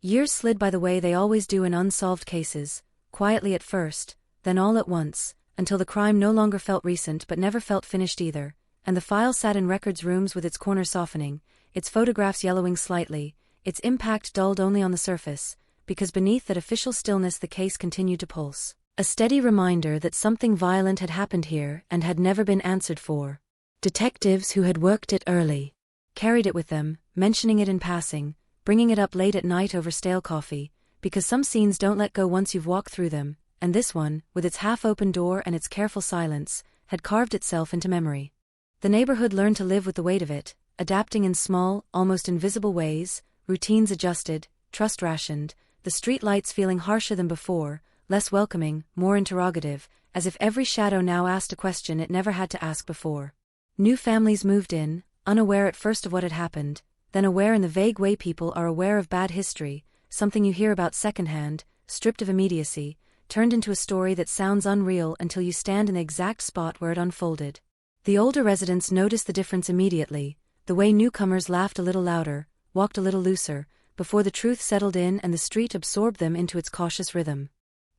Years slid by the way they always do in unsolved cases, quietly at first, then all at once, until the crime no longer felt recent but never felt finished either, and the file sat in records rooms with its corners softening, its photographs yellowing slightly, its impact dulled only on the surface, because beneath that official stillness the case continued to pulse. A steady reminder that something violent had happened here and had never been answered for. Detectives who had worked it early carried it with them, mentioning it in passing, bringing it up late at night over stale coffee, because some scenes don't let go once you've walked through them, and this one, with its half-open door and its careful silence, had carved itself into memory. The neighborhood learned to live with the weight of it, adapting in small, almost invisible ways, routines adjusted, trust rationed, the street lights feeling harsher than before, less welcoming, more interrogative, as if every shadow now asked a question it never had to ask before. New families moved in, unaware at first of what had happened, then aware in the vague way people are aware of bad history, something you hear about secondhand, stripped of immediacy, turned into a story that sounds unreal until you stand in the exact spot where it unfolded. The older residents noticed the difference immediately, the way newcomers laughed a little louder, walked a little looser, before the truth settled in and the street absorbed them into its cautious rhythm.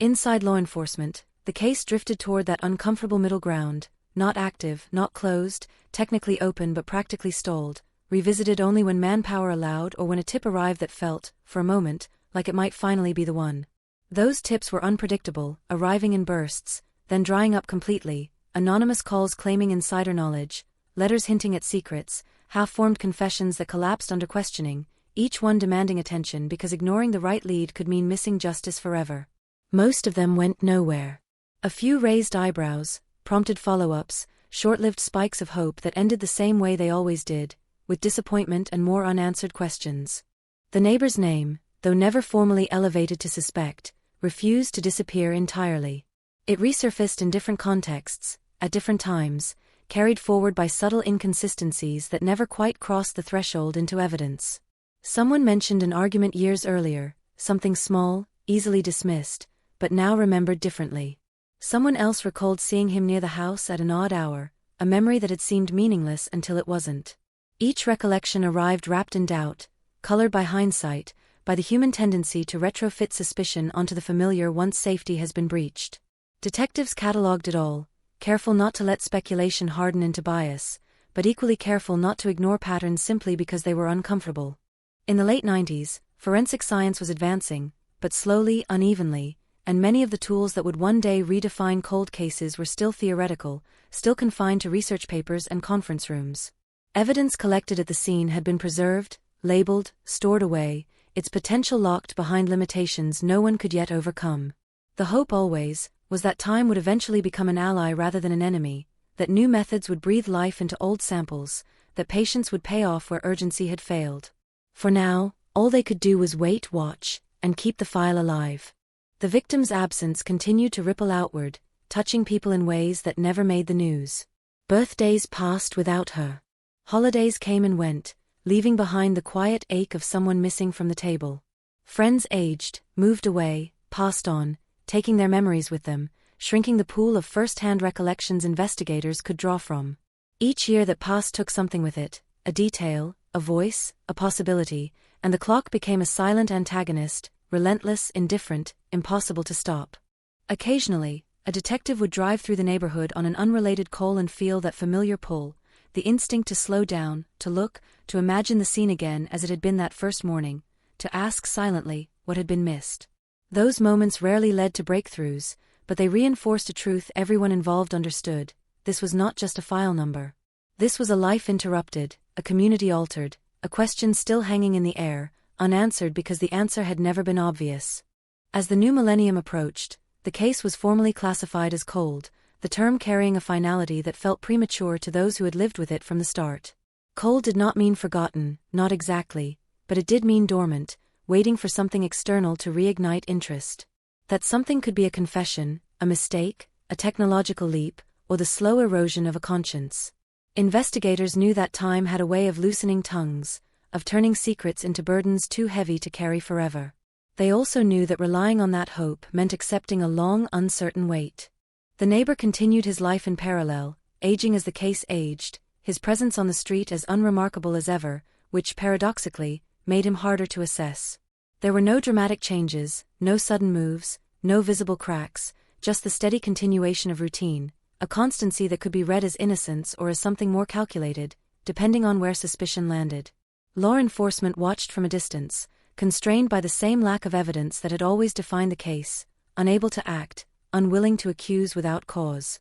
Inside law enforcement, the case drifted toward that uncomfortable middle ground, not active, not closed, technically open but practically stalled, revisited only when manpower allowed or when a tip arrived that felt, for a moment, like it might finally be the one. Those tips were unpredictable, arriving in bursts, then drying up completely, anonymous calls claiming insider knowledge, letters hinting at secrets, half-formed confessions that collapsed under questioning, each one demanding attention because ignoring the right lead could mean missing justice forever. Most of them went nowhere. A few raised eyebrows, prompted follow-ups, short-lived spikes of hope that ended the same way they always did, with disappointment and more unanswered questions. The neighbor's name, though never formally elevated to suspect, refused to disappear entirely. It resurfaced in different contexts, at different times, carried forward by subtle inconsistencies that never quite crossed the threshold into evidence. Someone mentioned an argument years earlier, something small, easily dismissed, but now remembered differently. Someone else recalled seeing him near the house at an odd hour, a memory that had seemed meaningless until it wasn't. Each recollection arrived wrapped in doubt, colored by hindsight, by the human tendency to retrofit suspicion onto the familiar once safety has been breached. Detectives catalogued it all, careful not to let speculation harden into bias, but equally careful not to ignore patterns simply because they were uncomfortable. In the late 90s, forensic science was advancing, but slowly, unevenly, and many of the tools that would one day redefine cold cases were still theoretical, still confined to research papers and conference rooms. Evidence collected at the scene had been preserved, labeled, stored away, its potential locked behind limitations no one could yet overcome. The hope always was that time would eventually become an ally rather than an enemy, that new methods would breathe life into old samples, that patience would pay off where urgency had failed. For now, all they could do was wait, watch, and keep the file alive. The victim's absence continued to ripple outward, touching people in ways that never made the news. Birthdays passed without her. Holidays came and went, leaving behind the quiet ache of someone missing from the table. Friends aged, moved away, passed on, taking their memories with them, shrinking the pool of first-hand recollections investigators could draw from. Each year that passed took something with it, a detail, a voice, a possibility, and the clock became a silent antagonist, relentless, indifferent, impossible to stop. Occasionally, a detective would drive through the neighborhood on an unrelated call and feel that familiar pull, the instinct to slow down, to look, to imagine the scene again as it had been that first morning, to ask silently what had been missed. Those moments rarely led to breakthroughs, but they reinforced a truth everyone involved understood: this was not just a file number. This was a life interrupted, a community altered, a question still hanging in the air, unanswered because the answer had never been obvious. As the new millennium approached, the case was formally classified as cold, the term carrying a finality that felt premature to those who had lived with it from the start. Cold did not mean forgotten, not exactly, but it did mean dormant, waiting for something external to reignite interest. That something could be a confession, a mistake, a technological leap, or the slow erosion of a conscience. Investigators knew that time had a way of loosening tongues, of turning secrets into burdens too heavy to carry forever. They also knew that relying on that hope meant accepting a long, uncertain wait. The neighbor continued his life in parallel, aging as the case aged, his presence on the street as unremarkable as ever, which, paradoxically, made him harder to assess. There were no dramatic changes, no sudden moves, no visible cracks, just the steady continuation of routine, a constancy that could be read as innocence or as something more calculated, depending on where suspicion landed. Law enforcement watched from a distance, constrained by the same lack of evidence that had always defined the case, unable to act, unwilling to accuse without cause.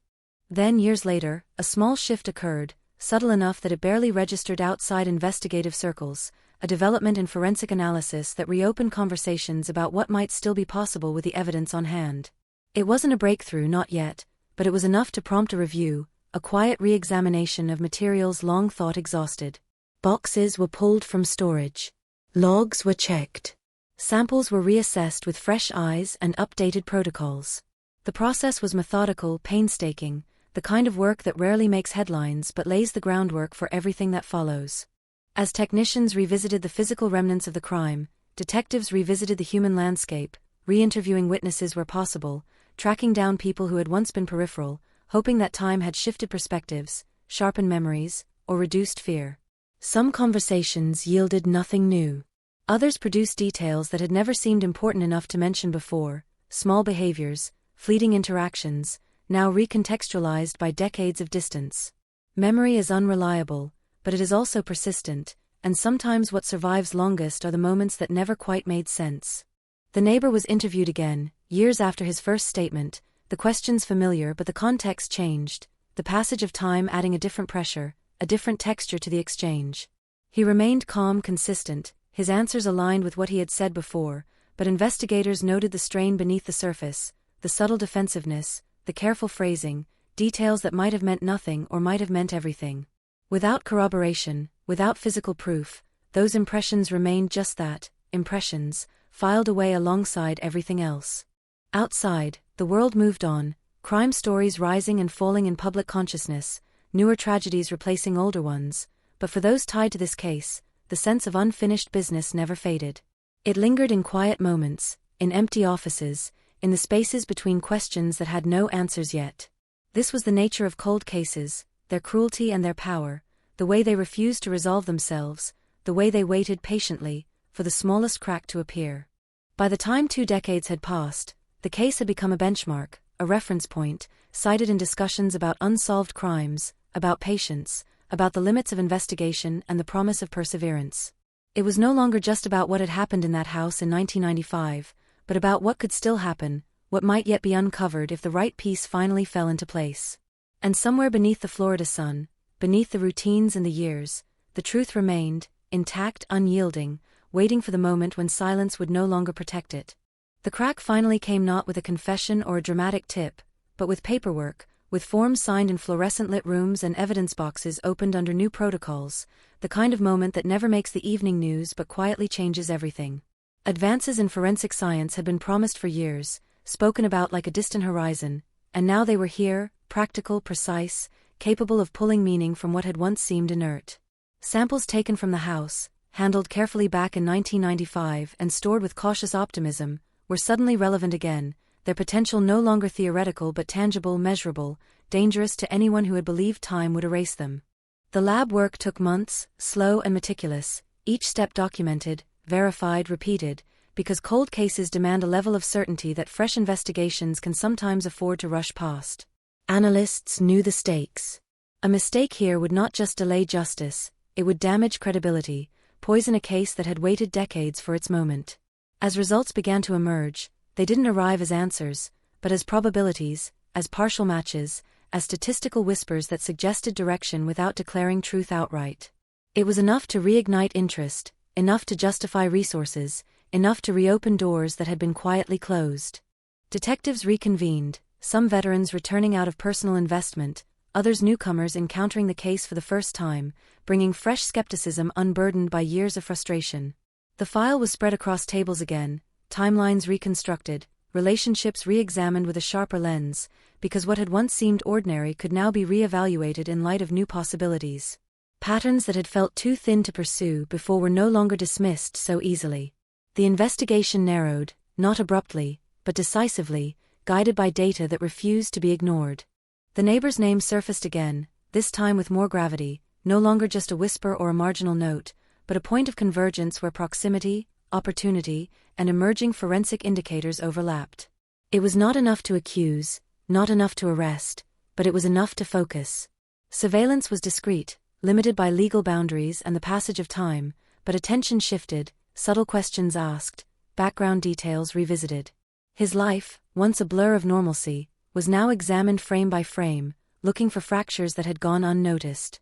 Then, years later, a small shift occurred, subtle enough that it barely registered outside investigative circles, a development in forensic analysis that reopened conversations about what might still be possible with the evidence on hand. It wasn't a breakthrough, not yet, but it was enough to prompt a review, a quiet re-examination of materials long thought exhausted. Boxes were pulled from storage. Logs were checked. Samples were reassessed with fresh eyes and updated protocols. The process was methodical, painstaking, the kind of work that rarely makes headlines but lays the groundwork for everything that follows. As technicians revisited the physical remnants of the crime, detectives revisited the human landscape, re-interviewing witnesses where possible, tracking down people who had once been peripheral, hoping that time had shifted perspectives, sharpened memories, or reduced fear. Some conversations yielded nothing new. Others produced details that had never seemed important enough to mention before, small behaviors, fleeting interactions, now recontextualized by decades of distance. Memory is unreliable, but it is also persistent, and sometimes what survives longest are the moments that never quite made sense. The neighbor was interviewed again, years after his first statement, the questions familiar but the context changed, the passage of time adding a different pressure, a different texture to the exchange. He remained calm, consistent, his answers aligned with what he had said before, but investigators noted the strain beneath the surface, the subtle defensiveness, the careful phrasing, details that might have meant nothing or might have meant everything. Without corroboration, without physical proof, those impressions remained just that, impressions, filed away alongside everything else. Outside, the world moved on, crime stories rising and falling in public consciousness, newer tragedies replacing older ones, but for those tied to this case, the sense of unfinished business never faded. It lingered in quiet moments, in empty offices, in the spaces between questions that had no answers yet. This was the nature of cold cases, their cruelty and their power, the way they refused to resolve themselves, the way they waited patiently for the smallest crack to appear. By the time 2 decades had passed, the case had become a benchmark, a reference point, cited in discussions about unsolved crimes, about patience, about the limits of investigation and the promise of perseverance. It was no longer just about what had happened in that house in 1995, but about what could still happen, what might yet be uncovered if the right piece finally fell into place. And somewhere beneath the Florida sun, beneath the routines and the years, the truth remained, intact, unyielding, waiting for the moment when silence would no longer protect it. The crack finally came not with a confession or a dramatic tip, but with paperwork, with forms signed in fluorescent-lit rooms and evidence boxes opened under new protocols, the kind of moment that never makes the evening news but quietly changes everything. Advances in forensic science had been promised for years, spoken about like a distant horizon, and now they were here, practical, precise, capable of pulling meaning from what had once seemed inert. Samples taken from the house, handled carefully back in 1995 and stored with cautious optimism, were suddenly relevant again, their potential no longer theoretical but tangible, measurable, dangerous to anyone who had believed time would erase them. The lab work took months, slow and meticulous, each step documented, verified, repeated, because cold cases demand a level of certainty that fresh investigations can sometimes afford to rush past. Analysts knew the stakes. A mistake here would not just delay justice, it would damage credibility, poison a case that had waited decades for its moment. As results began to emerge, they didn't arrive as answers, but as probabilities, as partial matches, as statistical whispers that suggested direction without declaring truth outright. It was enough to reignite interest, enough to justify resources, enough to reopen doors that had been quietly closed. Detectives reconvened, some veterans returning out of personal investment, others newcomers encountering the case for the first time, bringing fresh skepticism unburdened by years of frustration. The file was spread across tables again, timelines reconstructed, relationships re-examined with a sharper lens, because what had once seemed ordinary could now be re-evaluated in light of new possibilities. Patterns that had felt too thin to pursue before were no longer dismissed so easily. The investigation narrowed, not abruptly, but decisively, guided by data that refused to be ignored. The neighbor's name surfaced again, this time with more gravity, no longer just a whisper or a marginal note, but a point of convergence where proximity, opportunity, and emerging forensic indicators overlapped. It was not enough to accuse, not enough to arrest, but it was enough to focus. Surveillance was discreet, limited by legal boundaries and the passage of time, but attention shifted, subtle questions asked, background details revisited. His life, once a blur of normalcy, was now examined frame by frame, looking for fractures that had gone unnoticed.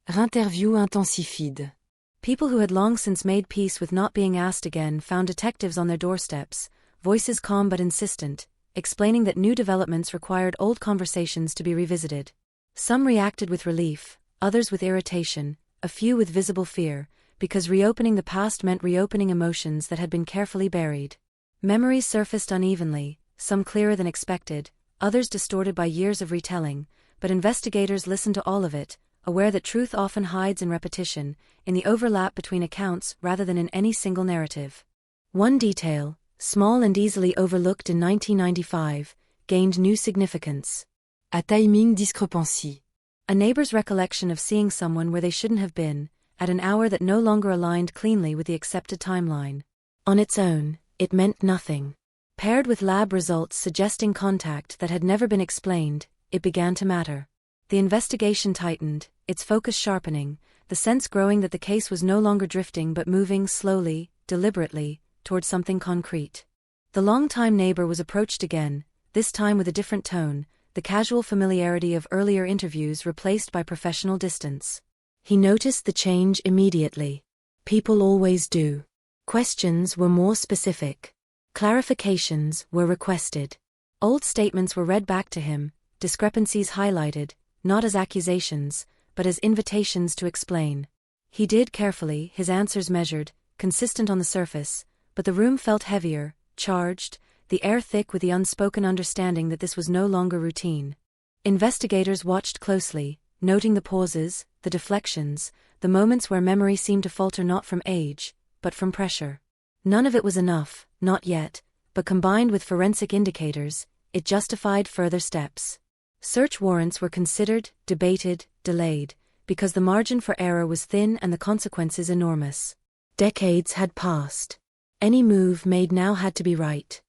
Interview intensifide. People who had long since made peace with not being asked again found detectives on their doorsteps, voices calm but insistent, explaining that new developments required old conversations to be revisited. Some reacted with relief, others with irritation, a few with visible fear, because reopening the past meant reopening emotions that had been carefully buried. Memories surfaced unevenly, some clearer than expected, others distorted by years of retelling, but investigators listened to all of it, aware that truth often hides in repetition, in the overlap between accounts rather than in any single narrative. One detail, small and easily overlooked in 1995, gained new significance. A timing discrepancy. A neighbor's recollection of seeing someone where they shouldn't have been, at an hour that no longer aligned cleanly with the accepted timeline. On its own, it meant nothing. Paired with lab results suggesting contact that had never been explained, it began to matter. The investigation tightened, its focus sharpening, the sense growing that the case was no longer drifting but moving slowly, deliberately, towards something concrete. The longtime neighbor was approached again, this time with a different tone, the casual familiarity of earlier interviews replaced by professional distance. He noticed the change immediately. People always do. Questions were more specific. Clarifications were requested. Old statements were read back to him, discrepancies highlighted, not as accusations, but as invitations to explain. He did carefully, his answers measured, consistent on the surface, but the room felt heavier, charged, the air thick with the unspoken understanding that this was no longer routine. Investigators watched closely, noting the pauses, the deflections, the moments where memory seemed to falter not from age, but from pressure. None of it was enough, not yet, but combined with forensic indicators, it justified further steps. Search warrants were considered, debated, delayed, because the margin for error was thin and the consequences enormous. Decades had passed. Any move made now had to be right.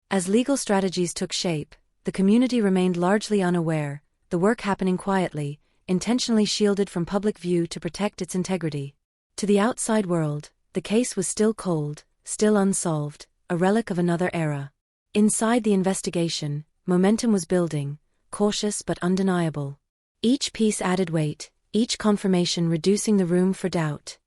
As legal strategies took shape, the community remained largely unaware, the work happening quietly, intentionally shielded from public view to protect its integrity. To the outside world, the case was still cold, still unsolved, a relic of another era. Inside the investigation, momentum was building, cautious but undeniable. Each piece added weight, each confirmation reducing the room for doubt.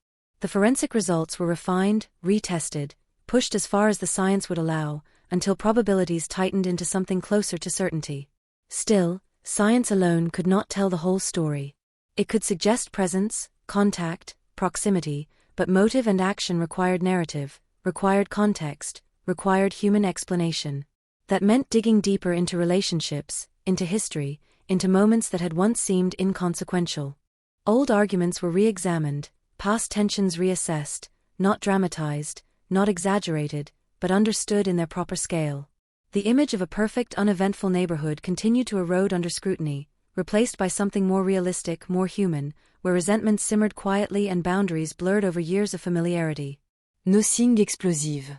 The forensic results were refined, retested, pushed as far as the science would allow, until probabilities tightened into something closer to certainty. Still, science alone could not tell the whole story. It could suggest presence, contact, proximity, but motive and action required narrative, required context, required human explanation. That meant digging deeper into relationships, into history, into moments that had once seemed inconsequential. Old arguments were re-examined, past tensions reassessed, not dramatized, not exaggerated, but understood in their proper scale. The image of a perfect, uneventful neighborhood continued to erode under scrutiny, replaced by something more realistic, more human, where resentment simmered quietly and boundaries blurred over years of familiarity. No signe explosive.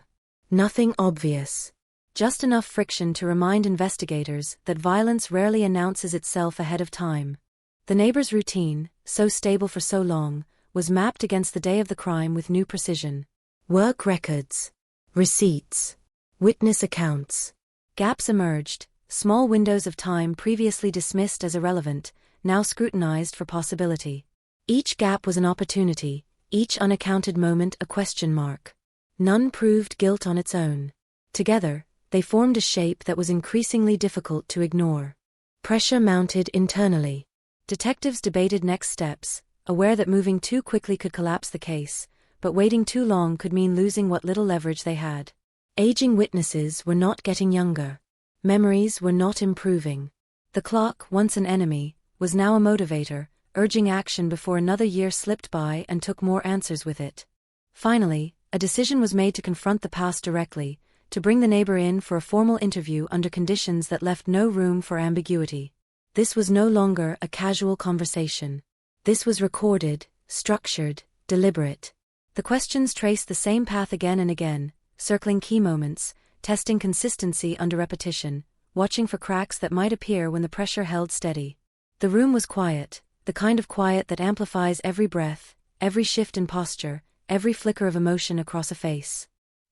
Nothing obvious. Just enough friction to remind investigators that violence rarely announces itself ahead of time. The neighbor's routine, so stable for so long, was mapped against the day of the crime with new precision. Work records, receipts, witness accounts. Gaps emerged, small windows of time previously dismissed as irrelevant, now scrutinized for possibility. Each gap was an opportunity, each unaccounted moment a question mark. None proved guilt on its own. Together, they formed a shape that was increasingly difficult to ignore. Pressure mounted internally. Detectives debated next steps, aware that moving too quickly could collapse the case, but waiting too long could mean losing what little leverage they had. Aging witnesses were not getting younger. Memories were not improving. The clock, once an enemy, was now a motivator, urging action before another year slipped by and took more answers with it. Finally, a decision was made to confront the past directly, to bring the neighbor in for a formal interview under conditions that left no room for ambiguity. This was no longer a casual conversation. This was recorded, structured, deliberate. The questions traced the same path again and again, circling key moments, testing consistency under repetition, watching for cracks that might appear when the pressure held steady. The room was quiet, the kind of quiet that amplifies every breath, every shift in posture, every flicker of emotion across a face.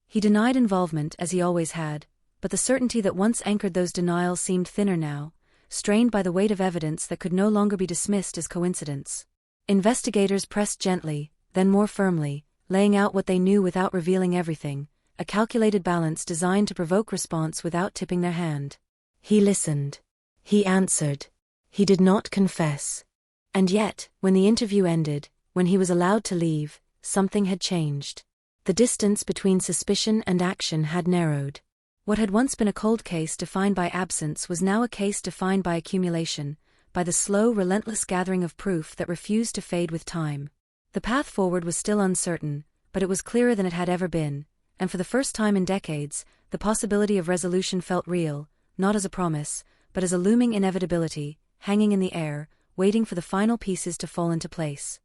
He denied involvement as he always had, but the certainty that once anchored those denials seemed thinner now, strained by the weight of evidence that could no longer be dismissed as coincidence. Investigators pressed gently, then more firmly, laying out what they knew without revealing everything, a calculated balance designed to provoke response without tipping their hand. He listened. He answered. He did not confess. And yet, when the interview ended, when he was allowed to leave, something had changed. The distance between suspicion and action had narrowed. What had once been a cold case defined by absence was now a case defined by accumulation, by the slow, relentless gathering of proof that refused to fade with time. The path forward was still uncertain, but it was clearer than it had ever been, and for the first time in decades, the possibility of resolution felt real, not as a promise, but as a looming inevitability, hanging in the air, waiting for the final pieces to fall into place.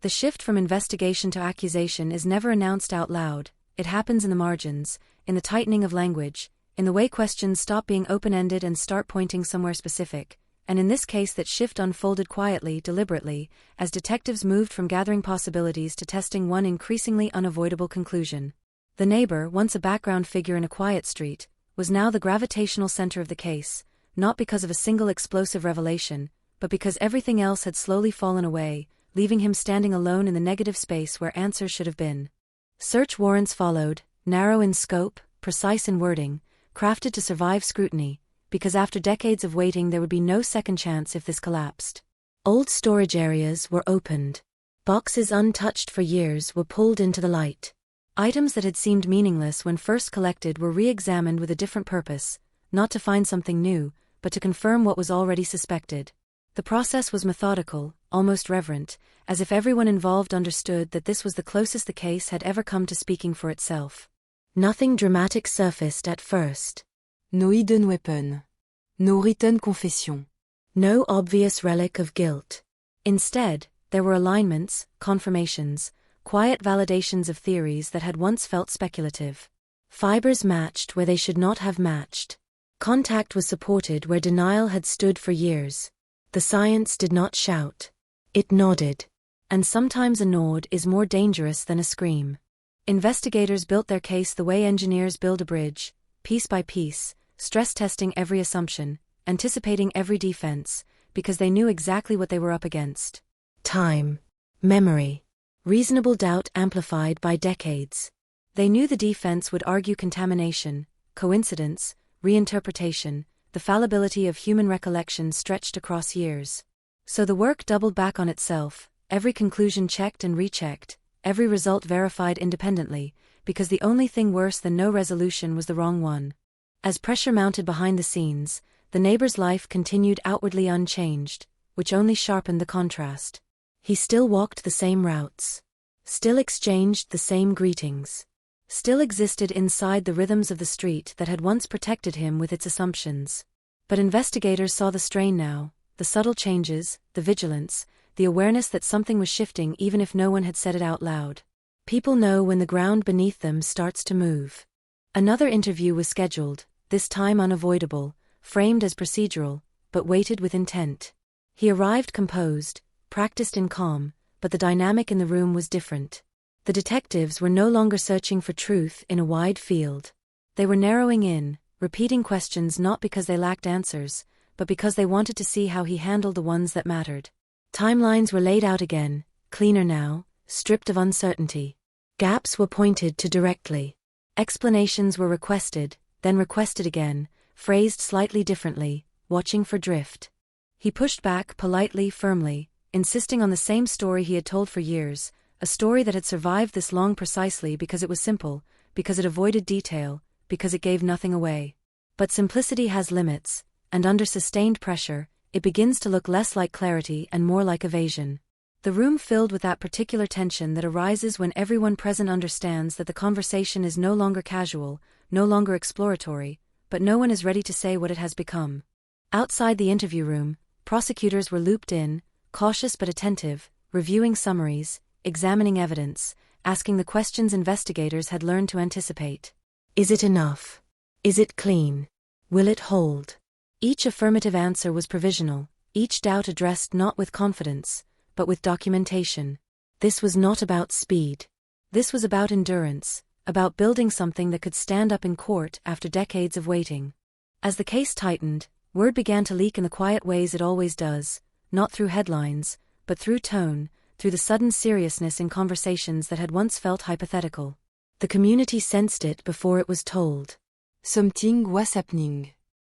The shift from investigation to accusation is never announced out loud, it happens in the margins, in the tightening of language, in the way questions stop being open-ended and start pointing somewhere specific, and in this case that shift unfolded quietly, deliberately, as detectives moved from gathering possibilities to testing one increasingly unavoidable conclusion. The neighbor, once a background figure in a quiet street, was now the gravitational center of the case, not because of a single explosive revelation, but because everything else had slowly fallen away, leaving him standing alone in the negative space where answers should have been. Search warrants followed, narrow in scope, precise in wording, crafted to survive scrutiny, because after decades of waiting there would be no second chance if this collapsed. Old storage areas were opened. Boxes untouched for years were pulled into the light. Items that had seemed meaningless when first collected were re-examined with a different purpose, not to find something new, but to confirm what was already suspected. The process was methodical, almost reverent, as if everyone involved understood that this was the closest the case had ever come to speaking for itself. Nothing dramatic surfaced at first. No hidden weapon. No written confession. No obvious relic of guilt. Instead, there were alignments, confirmations, quiet validations of theories that had once felt speculative. Fibers matched where they should not have matched. Contact was supported where denial had stood for years. The science did not shout. It nodded. And sometimes a nod is more dangerous than a scream. Investigators built their case the way engineers build a bridge, piece by piece, stress-testing every assumption, anticipating every defense, because they knew exactly what they were up against. Time. Memory. Reasonable doubt amplified by decades. They knew the defense would argue contamination, coincidence, reinterpretation, the fallibility of human recollection stretched across years. So the work doubled back on itself, every conclusion checked and rechecked, every result verified independently, because the only thing worse than no resolution was the wrong one. As pressure mounted behind the scenes, the neighbor's life continued outwardly unchanged, which only sharpened the contrast. He still walked the same routes. Still exchanged the same greetings. Still existed inside the rhythms of the street that had once protected him with its assumptions. But investigators saw the strain now, the subtle changes, the vigilance, the awareness that something was shifting even if no one had said it out loud. People know when the ground beneath them starts to move. Another interview was scheduled, this time unavoidable, framed as procedural, but weighted with intent. He arrived composed, practiced in calm, but the dynamic in the room was different. The detectives were no longer searching for truth in a wide field. They were narrowing in, repeating questions not because they lacked answers, but because they wanted to see how he handled the ones that mattered. Timelines were laid out again, cleaner now, stripped of uncertainty. Gaps were pointed to directly. Explanations were requested, then requested again, phrased slightly differently, watching for drift. He pushed back politely, firmly, insisting on the same story he had told for years, a story that had survived this long precisely because it was simple, because it avoided detail, because it gave nothing away. But simplicity has limits, and under sustained pressure, it begins to look less like clarity and more like evasion. The room filled with that particular tension that arises when everyone present understands that the conversation is no longer casual, no longer exploratory, but no one is ready to say what it has become. Outside the interview room, prosecutors were looped in, cautious but attentive, reviewing summaries, examining evidence, asking the questions investigators had learned to anticipate. Is it enough? Is it clean? Will it hold? Each affirmative answer was provisional, each doubt addressed not with confidence, but with documentation. This was not about speed. This was about endurance, about building something that could stand up in court after decades of waiting. As the case tightened, word began to leak in the quiet ways it always does, not through headlines, but through tone, through the sudden seriousness in conversations that had once felt hypothetical. The community sensed it before it was told. Something was happening.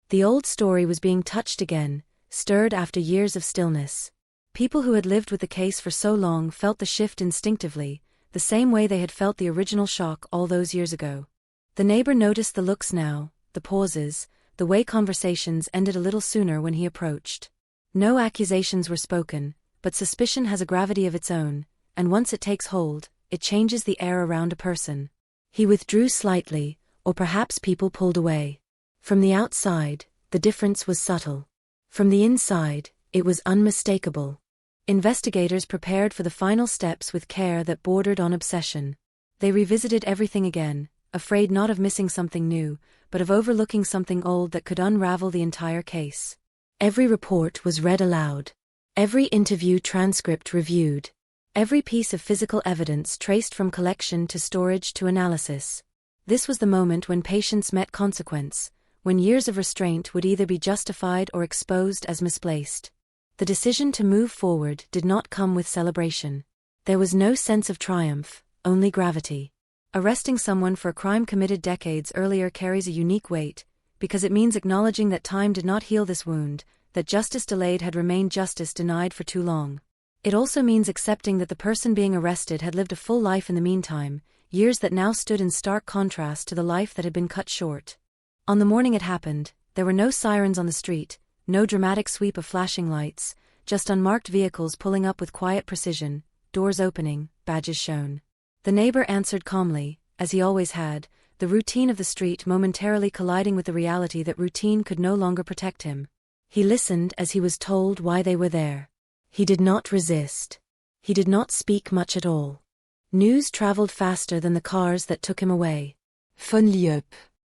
The old story was being touched again, stirred after years of stillness. People who had lived with the case for so long felt the shift instinctively, the same way they had felt the original shock all those years ago. The neighbor noticed the looks now, the pauses, the way conversations ended a little sooner when he approached. No accusations were spoken, but suspicion has a gravity of its own, and once it takes hold, it changes the air around a person. He withdrew slightly, or perhaps people pulled away. From the outside, the difference was subtle. From the inside, it was unmistakable. Investigators prepared for the final steps with care that bordered on obsession. They revisited everything again, afraid not of missing something new, but of overlooking something old that could unravel the entire case. Every report was read aloud. Every interview transcript reviewed. Every piece of physical evidence traced from collection to storage to analysis. This was the moment when patience met consequence, when years of restraint would either be justified or exposed as misplaced. The decision to move forward did not come with celebration. There was no sense of triumph, only gravity. Arresting someone for a crime committed decades earlier carries a unique weight, because it means acknowledging that time did not heal this wound, that justice delayed had remained justice denied for too long. It also means accepting that the person being arrested had lived a full life in the meantime, years that now stood in stark contrast to the life that had been cut short. On the morning it happened, there were no sirens on the street, no dramatic sweep of flashing lights, just unmarked vehicles pulling up with quiet precision, doors opening, badges shown. The neighbor answered calmly, as he always had, the routine of the street momentarily colliding with the reality that routine could no longer protect him. He listened as he was told why they were there. He did not resist. He did not speak much at all. News traveled faster than the cars that took him away. Phone lit up.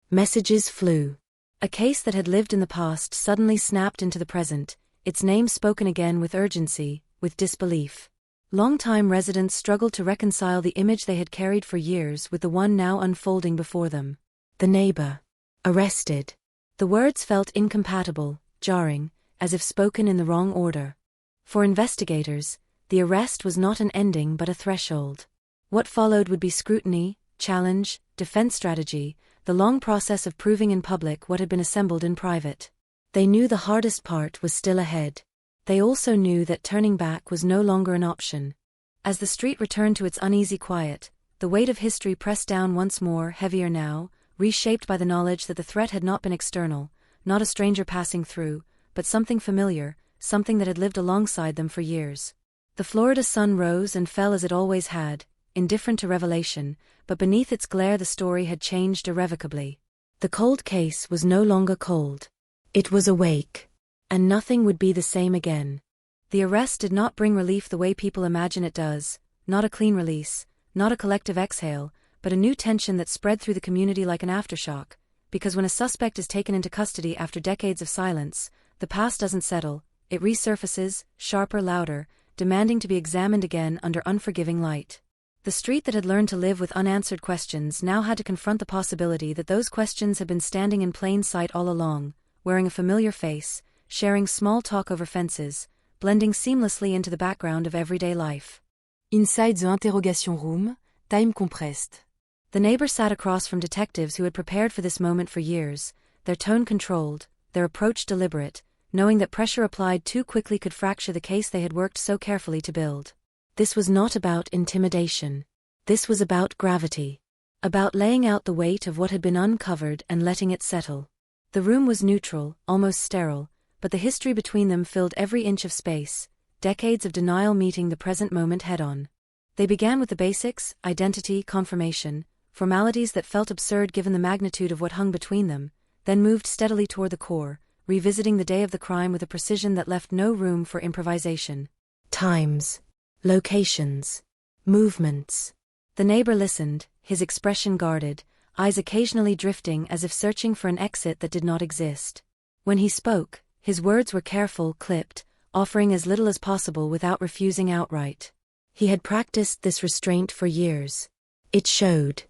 Messages flew. A case that had lived in the past suddenly snapped into the present, its name spoken again with urgency, with disbelief. Long-time residents struggled to reconcile the image they had carried for years with the one now unfolding before them. The neighbor. Arrested. The words felt incompatible, jarring, as if spoken in the wrong order. For investigators, the arrest was not an ending but a threshold. What followed would be scrutiny, challenge, defense strategy, the long process of proving in public what had been assembled in private. They knew the hardest part was still ahead. They also knew that turning back was no longer an option. As the street returned to its uneasy quiet, the weight of history pressed down once more, heavier now, reshaped by the knowledge that the threat had not been external, not a stranger passing through, but something familiar, something that had lived alongside them for years. The Florida sun rose and fell as it always had, indifferent to revelation, but beneath its glare the story had changed irrevocably. The cold case was no longer cold. It was awake. And nothing would be the same again. The arrest did not bring relief the way people imagine it does, not a clean release, not a collective exhale, but a new tension that spread through the community like an aftershock, because when a suspect is taken into custody after decades of silence, the past doesn't settle, it resurfaces, sharper, louder, demanding to be examined again under unforgiving light. The street that had learned to live with unanswered questions now had to confront the possibility that those questions had been standing in plain sight all along, wearing a familiar face, sharing small talk over fences, blending seamlessly into the background of everyday life. Inside the interrogation room, time compressed. The neighbor sat across from detectives who had prepared for this moment for years, their tone controlled, their approach deliberate, knowing that pressure applied too quickly could fracture the case they had worked so carefully to build. This was not about intimidation. This was about gravity. About laying out the weight of what had been uncovered and letting it settle. The room was neutral, almost sterile, but the history between them filled every inch of space, decades of denial meeting the present moment head-on. They began with the basics, identity, confirmation, formalities that felt absurd given the magnitude of what hung between them, then moved steadily toward the core, revisiting the day of the crime with a precision that left no room for improvisation. Times. Locations. Movements. The neighbor listened, his expression guarded, eyes occasionally drifting as if searching for an exit that did not exist. When he spoke, his words were careful, clipped, offering as little as possible without refusing outright. He had practiced this restraint for years. It showed.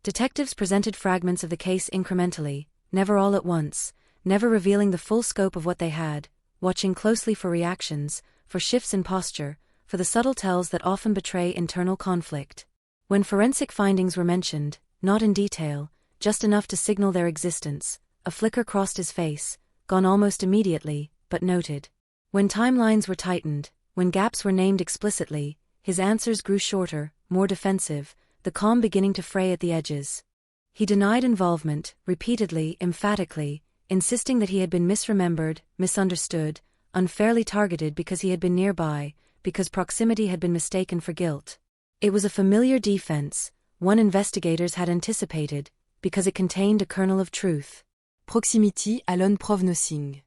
Detectives presented fragments of the case incrementally, never all at once, never revealing the full scope of what they had, watching closely for reactions, for shifts in posture, for the subtle tells that often betray internal conflict. When forensic findings were mentioned, not in detail, just enough to signal their existence, a flicker crossed his face, gone almost immediately, but noted. When timelines were tightened, when gaps were named explicitly, his answers grew shorter, more defensive, the calm beginning to fray at the edges. He denied involvement, repeatedly, emphatically, insisting that he had been misremembered, misunderstood, unfairly targeted because he had been nearby, because proximity had been mistaken for guilt. It was a familiar defense, one investigators had anticipated, because it contained a kernel of truth. Proximity alone prouve nothing.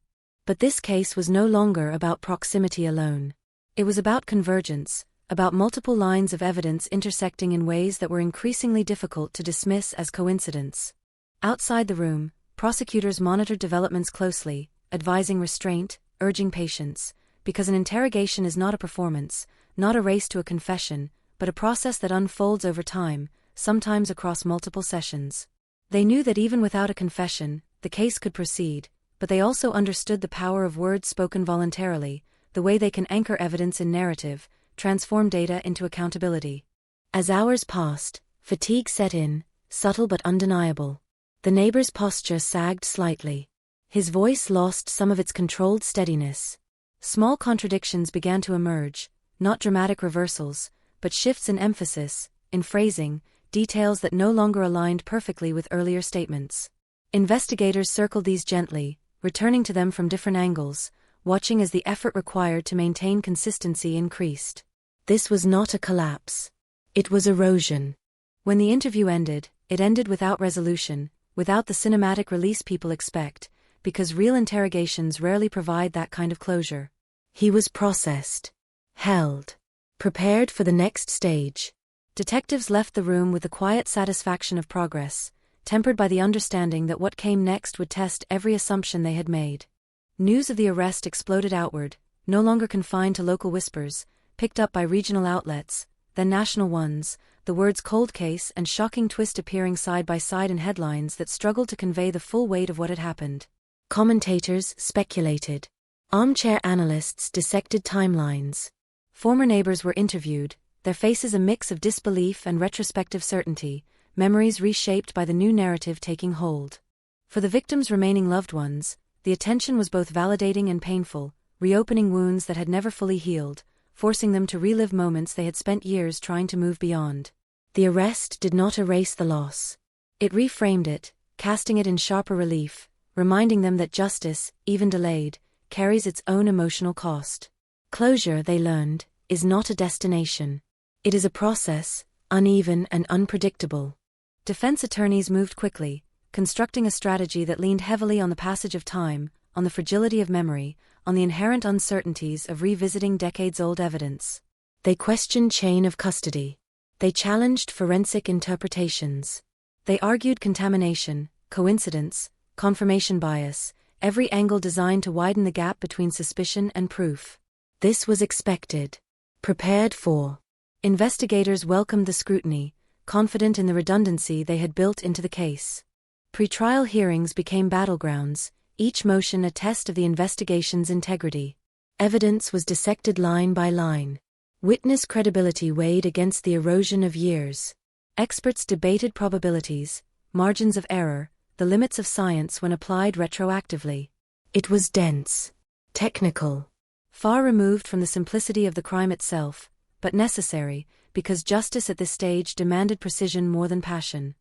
But this case was no longer about proximity alone. It was about convergence, about multiple lines of evidence intersecting in ways that were increasingly difficult to dismiss as coincidence. Outside the room, prosecutors monitored developments closely, advising restraint, urging patience, because an interrogation is not a performance, not a race to a confession, but a process that unfolds over time, sometimes across multiple sessions. They knew that even without a confession, the case could proceed, but they also understood the power of words spoken voluntarily, the way they can anchor evidence in narrative, transform data into accountability. As hours passed, fatigue set in, subtle but undeniable. The neighbor's posture sagged slightly. His voice lost some of its controlled steadiness. Small contradictions began to emerge, not dramatic reversals, but shifts in emphasis, in phrasing, details that no longer aligned perfectly with earlier statements. Investigators circled these gently, returning to them from different angles, watching as the effort required to maintain consistency increased. This was not a collapse. It was erosion. When the interview ended, it ended without resolution, without the cinematic release people expect, because real interrogations rarely provide that kind of closure. He was processed, held, prepared for the next stage. Detectives left the room with the quiet satisfaction of progress, tempered by the understanding that what came next would test every assumption they had made. News of the arrest exploded outward, no longer confined to local whispers, picked up by regional outlets, then national ones, the words cold case and shocking twist appearing side by side in headlines that struggled to convey the full weight of what had happened. Commentators speculated. Armchair analysts dissected timelines. Former neighbors were interviewed, their faces a mix of disbelief and retrospective certainty, memories reshaped by the new narrative taking hold. For the victims' remaining loved ones, the attention was both validating and painful, reopening wounds that had never fully healed, forcing them to relive moments they had spent years trying to move beyond. The arrest did not erase the loss. It reframed it, casting it in sharper relief, reminding them that justice, even delayed, carries its own emotional cost. Closure, they learned, is not a destination. It is a process, uneven and unpredictable. Defense attorneys moved quickly, constructing a strategy that leaned heavily on the passage of time, on the fragility of memory, on the inherent uncertainties of revisiting decades-old evidence. They questioned chain of custody. They challenged forensic interpretations. They argued contamination, coincidence, confirmation bias, every angle designed to widen the gap between suspicion and proof. This was expected. Prepared for. Investigators welcomed the scrutiny, confident in the redundancy they had built into the case. Pre-trial hearings became battlegrounds, each motion a test of the investigation's integrity. Evidence was dissected line by line. Witness credibility weighed against the erosion of years. Experts debated probabilities, margins of error, the limits of science when applied retroactively. It was dense, technical, far removed from the simplicity of the crime itself, but necessary, because justice at this stage demanded precision more than passion.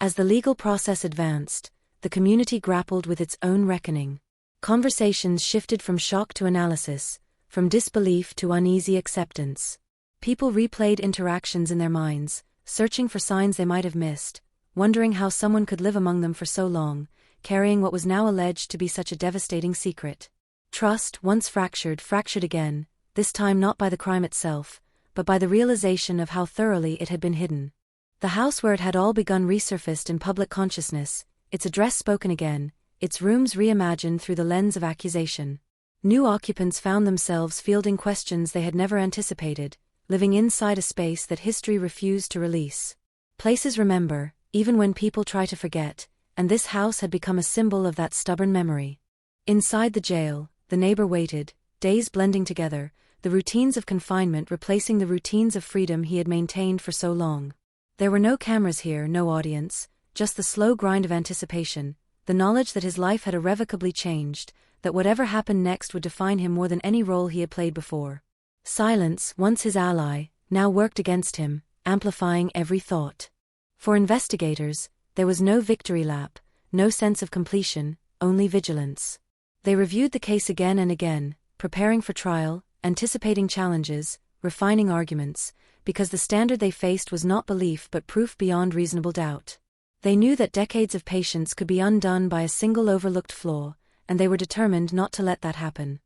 As the legal process advanced, the community grappled with its own reckoning. Conversations shifted from shock to analysis, from disbelief to uneasy acceptance. People replayed interactions in their minds, searching for signs they might have missed, wondering how someone could live among them for so long, carrying what was now alleged to be such a devastating secret. Trust, once fractured again, this time not by the crime itself, but by the realization of how thoroughly it had been hidden. The house where it had all begun resurfaced in public consciousness, its address spoken again, its rooms reimagined through the lens of accusation. New occupants found themselves fielding questions they had never anticipated, living inside a space that history refused to release. Places remember, even when people try to forget, and this house had become a symbol of that stubborn memory. Inside the jail, the neighbor waited, days blending together, the routines of confinement replacing the routines of freedom he had maintained for so long. There were no cameras here, no audience, just the slow grind of anticipation, the knowledge that his life had irrevocably changed, that whatever happened next would define him more than any role he had played before. Silence, once his ally, now worked against him, amplifying every thought. For investigators, there was no victory lap, no sense of completion, only vigilance. They reviewed the case again and again, preparing for trial, anticipating challenges, refining arguments, because the standard they faced was not belief but proof beyond reasonable doubt. They knew that decades of patience could be undone by a single overlooked flaw, and they were determined not to let that happen.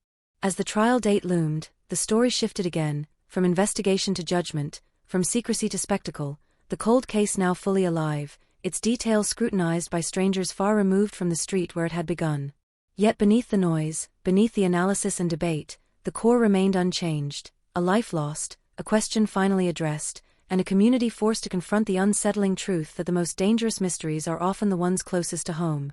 As the trial date loomed, the story shifted again, from investigation to judgment, from secrecy to spectacle, the cold case now fully alive, its details scrutinized by strangers far removed from the street where it had begun. Yet beneath the noise, beneath the analysis and debate, the core remained unchanged, a life lost, a question finally addressed, and a community forced to confront the unsettling truth that the most dangerous mysteries are often the ones closest to home.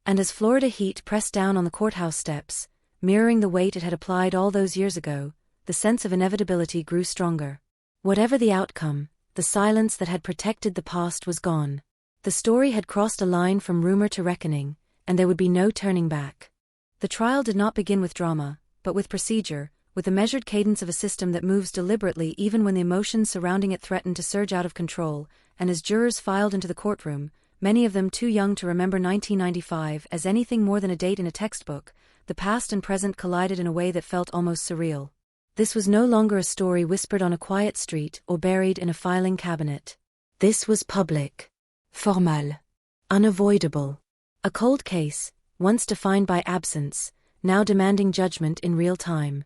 And as Florida heat pressed down on the courthouse steps, mirroring the weight it had applied all those years ago, the sense of inevitability grew stronger. Whatever the outcome, the silence that had protected the past was gone. The story had crossed a line from rumor to reckoning, and there would be no turning back. The trial did not begin with drama, but with procedure, with the measured cadence of a system that moves deliberately even when the emotions surrounding it threaten to surge out of control, and as jurors filed into the courtroom, many of them too young to remember 1995 as anything more than a date in a textbook, the past and present collided in a way that felt almost surreal. This was no longer a story whispered on a quiet street or buried in a filing cabinet. This was public. Formal. Unavoidable. A cold case, once defined by absence, now demanding judgment in real time.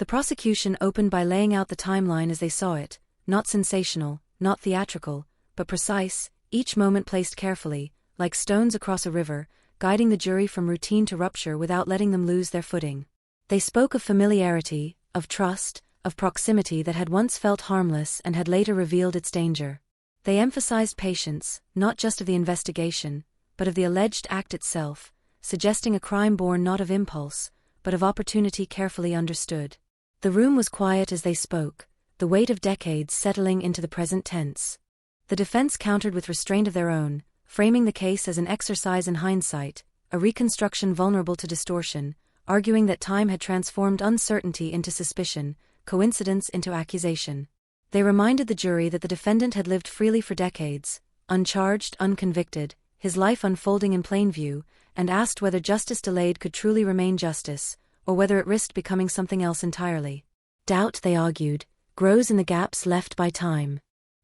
The prosecution opened by laying out the timeline as they saw it, not sensational, not theatrical, but precise, each moment placed carefully, like stones across a river, guiding the jury from routine to rupture without letting them lose their footing. They spoke of familiarity, of trust, of proximity that had once felt harmless and had later revealed its danger. They emphasized patience, not just of the investigation, but of the alleged act itself, suggesting a crime born not of impulse, but of opportunity carefully understood. The room was quiet as they spoke, the weight of decades settling into the present tense. The defense countered with restraint of their own, framing the case as an exercise in hindsight, a reconstruction vulnerable to distortion, arguing that time had transformed uncertainty into suspicion, coincidence into accusation. They reminded the jury that the defendant had lived freely for decades, uncharged, unconvicted, his life unfolding in plain view, and asked whether justice delayed could truly remain justice, or whether it risked becoming something else entirely. Doubt, they argued, grows in the gaps left by time.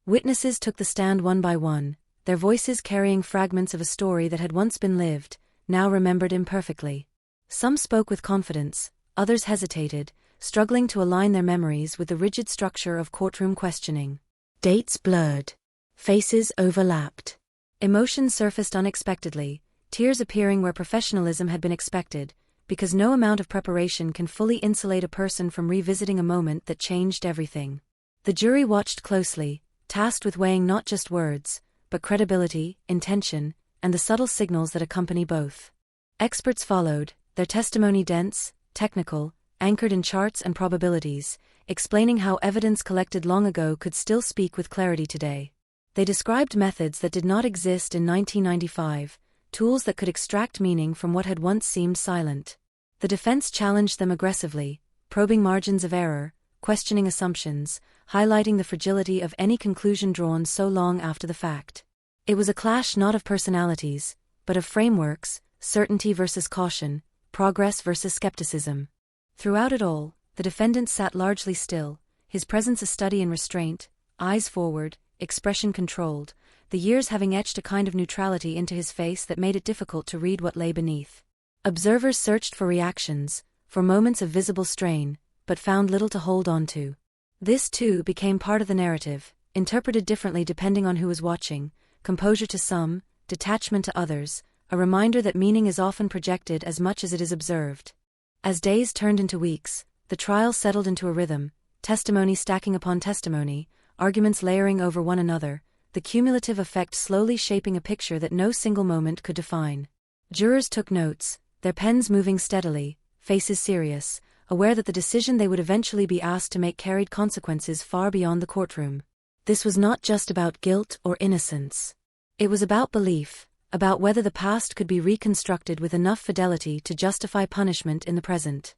Witnesses took the stand one by one, their voices carrying fragments of a story that had once been lived, now remembered imperfectly. Some spoke with confidence, others hesitated, struggling to align their memories with the rigid structure of courtroom questioning. Dates blurred. Faces overlapped. Emotions surfaced unexpectedly, tears appearing where professionalism had been expected, because no amount of preparation can fully insulate a person from revisiting a moment that changed everything. The jury watched closely, tasked with weighing not just words, but credibility, intention, and the subtle signals that accompany both. Experts followed, their testimony dense, technical, anchored in charts and probabilities, explaining how evidence collected long ago could still speak with clarity today. They described methods that did not exist in 1995, tools that could extract meaning from what had once seemed silent. The defense challenged them aggressively, probing margins of error, questioning assumptions, highlighting the fragility of any conclusion drawn so long after the fact. It was a clash not of personalities, but of frameworks, certainty versus caution, progress versus skepticism. Throughout it all, the defendant sat largely still, his presence a study in restraint, eyes forward, expression controlled, the years having etched a kind of neutrality into his face that made it difficult to read what lay beneath. Observers searched for reactions, for moments of visible strain, but found little to hold on to. This too became part of the narrative, interpreted differently depending on who was watching, composure to some, detachment to others, a reminder that meaning is often projected as much as it is observed. As days turned into weeks, the trial settled into a rhythm, testimony stacking upon testimony, arguments layering over one another, the cumulative effect slowly shaping a picture that no single moment could define. Jurors took notes, their pens moving steadily, faces serious, aware that the decision they would eventually be asked to make carried consequences far beyond the courtroom. This was not just about guilt or innocence. It was about belief, about whether the past could be reconstructed with enough fidelity to justify punishment in the present.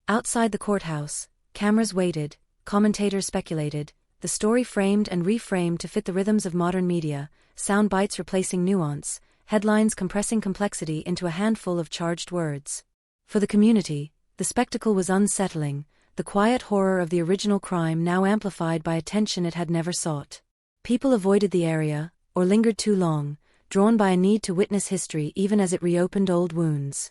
Outside the courthouse, cameras waited, commentators speculated, the story framed and reframed to fit the rhythms of modern media, sound bites replacing nuance, headlines compressing complexity into a handful of charged words. For the community, the spectacle was unsettling, the quiet horror of the original crime now amplified by attention it had never sought. People avoided the area, or lingered too long, drawn by a need to witness history even as it reopened old wounds.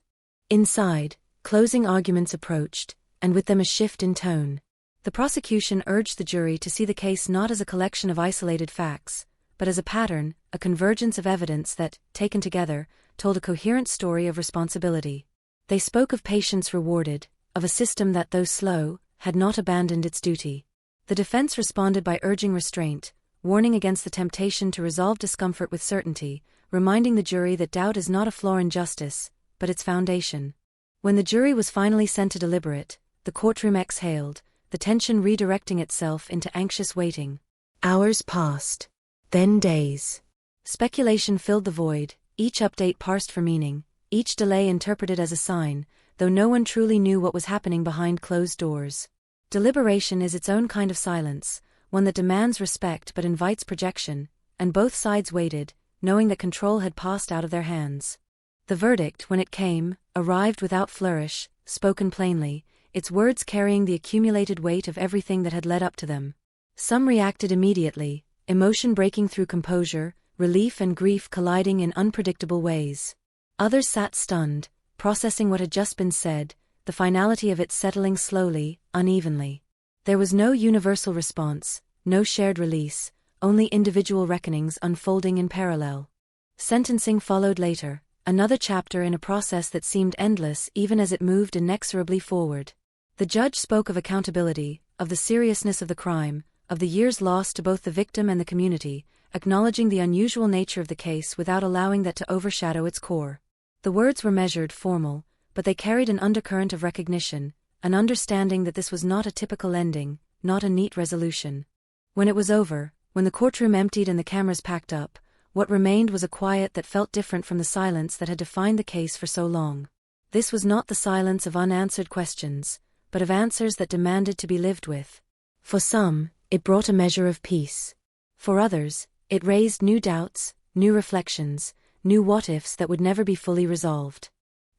Inside, closing arguments approached, and with them a shift in tone. The prosecution urged the jury to see the case not as a collection of isolated facts, but as a pattern, a convergence of evidence that, taken together, told a coherent story of responsibility. They spoke of patience rewarded, of a system that, though slow, had not abandoned its duty. The defense responded by urging restraint, warning against the temptation to resolve discomfort with certainty, reminding the jury that doubt is not a flaw in justice, but its foundation. When the jury was finally sent to deliberate, the courtroom exhaled, the tension redirecting itself into anxious waiting. Hours passed. Then days. Speculation filled the void, each update parsed for meaning, each delay interpreted as a sign, though no one truly knew what was happening behind closed doors. Deliberation is its own kind of silence, one that demands respect but invites projection, and both sides waited, knowing that control had passed out of their hands. The verdict, when it came, arrived without flourish, spoken plainly, its words carrying the accumulated weight of everything that had led up to them. Some reacted immediately, emotion breaking through composure, relief and grief colliding in unpredictable ways. Others sat stunned, processing what had just been said, the finality of it settling slowly, unevenly. There was no universal response, no shared release, only individual reckonings unfolding in parallel. Sentencing followed later, another chapter in a process that seemed endless even as it moved inexorably forward. The judge spoke of accountability, of the seriousness of the crime, of the years lost to both the victim and the community, acknowledging the unusual nature of the case without allowing that to overshadow its core. The words were measured, formal, but they carried an undercurrent of recognition, an understanding that this was not a typical ending, not a neat resolution. When it was over, when the courtroom emptied and the cameras packed up, what remained was a quiet that felt different from the silence that had defined the case for so long. This was not the silence of unanswered questions, but of answers that demanded to be lived with. For some, it brought a measure of peace. For others, it raised new doubts, new reflections, new what-ifs that would never be fully resolved.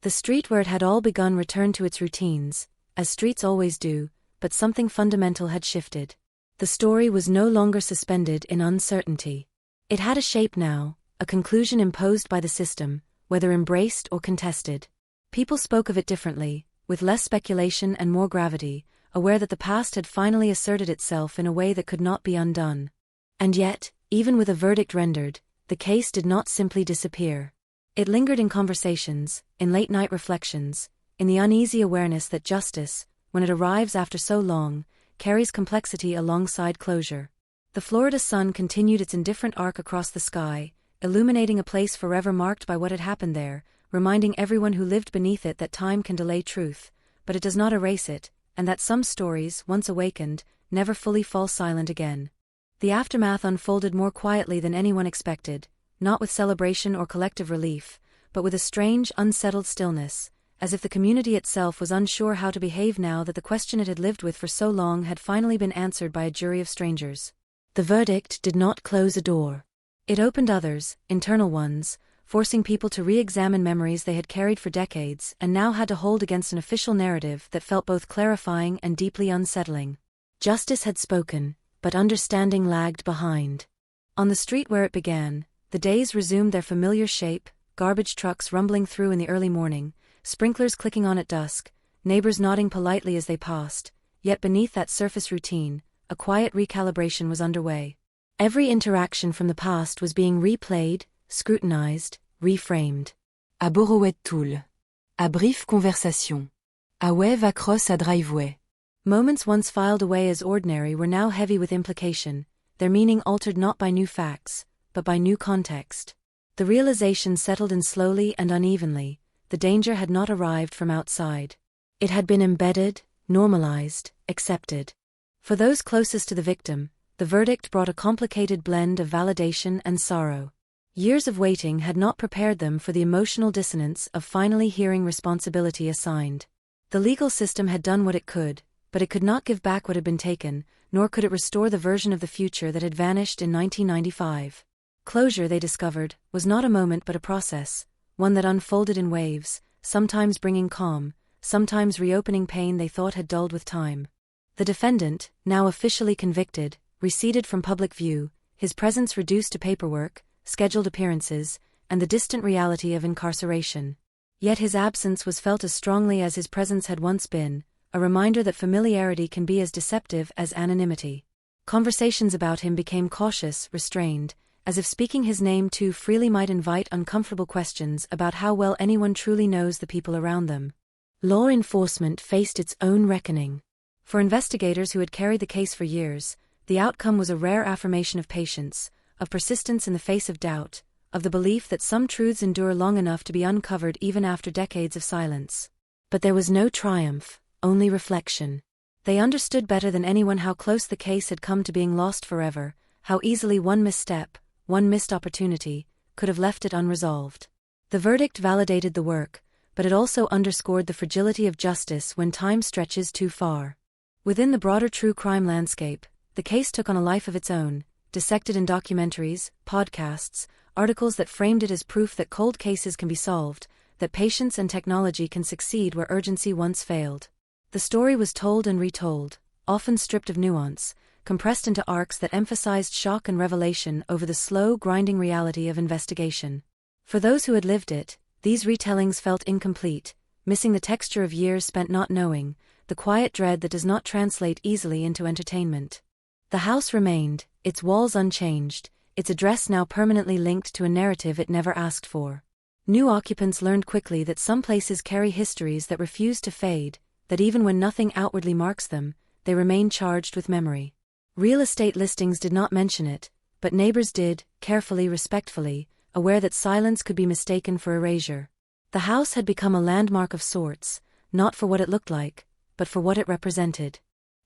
The street where it had all begun returned to its routines, as streets always do, but something fundamental had shifted. The story was no longer suspended in uncertainty. It had a shape now, a conclusion imposed by the system, whether embraced or contested. People spoke of it differently, with less speculation and more gravity, aware that the past had finally asserted itself in a way that could not be undone. And yet, even with a verdict rendered, the case did not simply disappear. It lingered in conversations, in late-night reflections, in the uneasy awareness that justice, when it arrives after so long, carries complexity alongside closure. The Florida sun continued its indifferent arc across the sky, illuminating a place forever marked by what had happened there, reminding everyone who lived beneath it that time can delay truth, but it does not erase it, and that some stories, once awakened, never fully fall silent again. The aftermath unfolded more quietly than anyone expected, not with celebration or collective relief, but with a strange, unsettled stillness, as if the community itself was unsure how to behave now that the question it had lived with for so long had finally been answered by a jury of strangers. The verdict did not close a door. It opened others, internal ones, forcing people to re-examine memories they had carried for decades and now had to hold against an official narrative that felt both clarifying and deeply unsettling. Justice had spoken, but understanding lagged behind. On the street where it began, the days resumed their familiar shape, garbage trucks rumbling through in the early morning, sprinklers clicking on at dusk, neighbors nodding politely as they passed, yet beneath that surface routine, a quiet recalibration was underway. Every interaction from the past was being replayed, scrutinized, reframed. À Borowet Toul. À brief conversation. À ouais va cross à driveway. Moments once filed away as ordinary were now heavy with implication, their meaning altered not by new facts, but by new context. The realization settled in slowly and unevenly, the danger had not arrived from outside. It had been embedded, normalized, accepted. For those closest to the victim, the verdict brought a complicated blend of validation and sorrow. Years of waiting had not prepared them for the emotional dissonance of finally hearing responsibility assigned. The legal system had done what it could, but it could not give back what had been taken, nor could it restore the version of the future that had vanished in 1995. Closure, they discovered, was not a moment but a process, one that unfolded in waves, sometimes bringing calm, sometimes reopening pain they thought had dulled with time. The defendant, now officially convicted, receded from public view, his presence reduced to paperwork, scheduled appearances, and the distant reality of incarceration. Yet his absence was felt as strongly as his presence had once been, a reminder that familiarity can be as deceptive as anonymity. Conversations about him became cautious, restrained, as if speaking his name too freely might invite uncomfortable questions about how well anyone truly knows the people around them. Law enforcement faced its own reckoning. For investigators who had carried the case for years, the outcome was a rare affirmation of patience, of persistence in the face of doubt, of the belief that some truths endure long enough to be uncovered even after decades of silence. But there was no triumph, only reflection. They understood better than anyone how close the case had come to being lost forever, how easily one misstep, one missed opportunity, could have left it unresolved. The verdict validated the work, but it also underscored the fragility of justice when time stretches too far. Within the broader true crime landscape, the case took on a life of its own, dissected in documentaries, podcasts, articles that framed it as proof that cold cases can be solved, that patience and technology can succeed where urgency once failed. The story was told and retold, often stripped of nuance, compressed into arcs that emphasized shock and revelation over the slow, grinding reality of investigation. For those who had lived it, these retellings felt incomplete, missing the texture of years spent not knowing, the quiet dread that does not translate easily into entertainment. The house remained, its walls unchanged, its address now permanently linked to a narrative it never asked for. New occupants learned quickly that some places carry histories that refuse to fade, that even when nothing outwardly marks them, they remain charged with memory. Real estate listings did not mention it, but neighbors did, carefully, respectfully, aware that silence could be mistaken for erasure. The house had become a landmark of sorts, not for what it looked like, but for what it represented.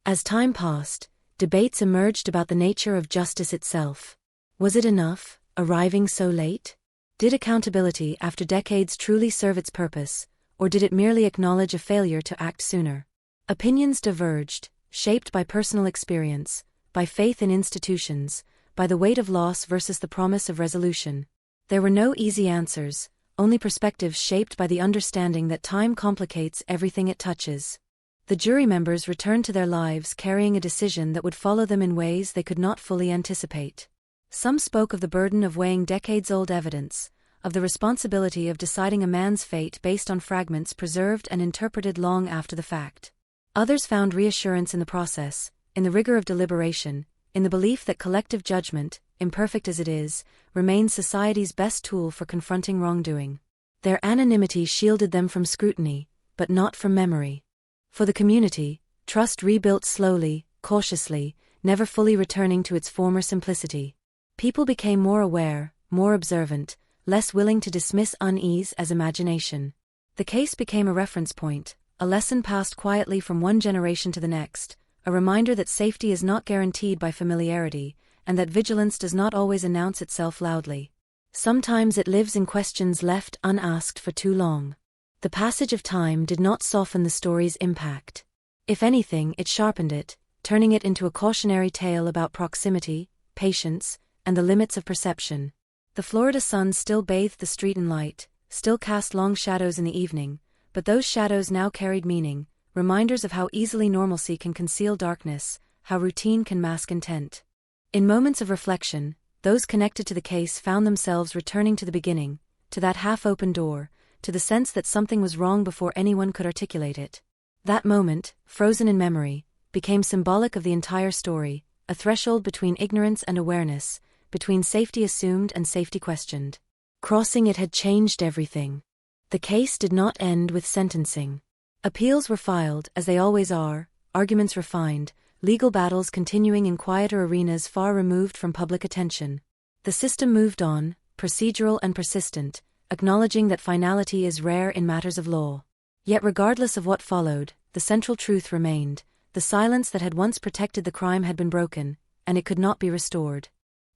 As time passed, debates emerged about the nature of justice itself. Was it enough, arriving so late? Did accountability after decades truly serve its purpose, or did it merely acknowledge a failure to act sooner? Opinions diverged, shaped by personal experience, by faith in institutions, by the weight of loss versus the promise of resolution. There were no easy answers, only perspectives shaped by the understanding that time complicates everything it touches. The jury members returned to their lives carrying a decision that would follow them in ways they could not fully anticipate. Some spoke of the burden of weighing decades-old evidence, of the responsibility of deciding a man's fate based on fragments preserved and interpreted long after the fact. Others found reassurance in the process, in the rigor of deliberation, in the belief that collective judgment, imperfect as it is, remains society's best tool for confronting wrongdoing. Their anonymity shielded them from scrutiny, but not from memory. For the community, trust rebuilt slowly, cautiously, never fully returning to its former simplicity. People became more aware, more observant, less willing to dismiss unease as imagination. The case became a reference point, a lesson passed quietly from one generation to the next, a reminder that safety is not guaranteed by familiarity, and that vigilance does not always announce itself loudly. Sometimes it lives in questions left unasked for too long. The passage of time did not soften the story's impact. If anything, it sharpened it, turning it into a cautionary tale about proximity, patience, and the limits of perception. The Florida sun still bathed the street in light, still cast long shadows in the evening, but those shadows now carried meaning, reminders of how easily normalcy can conceal darkness, how routine can mask intent. In moments of reflection, those connected to the case found themselves returning to the beginning, to that half-open door, to the sense that something was wrong before anyone could articulate it. That moment, frozen in memory, became symbolic of the entire story, a threshold between ignorance and awareness, between safety assumed and safety questioned. Crossing it had changed everything. The case did not end with sentencing. Appeals were filed, as they always are, arguments refined, legal battles continuing in quieter arenas far removed from public attention. The system moved on, procedural and persistent, acknowledging that finality is rare in matters of law. Yet regardless of what followed, the central truth remained: the silence that had once protected the crime had been broken, and it could not be restored.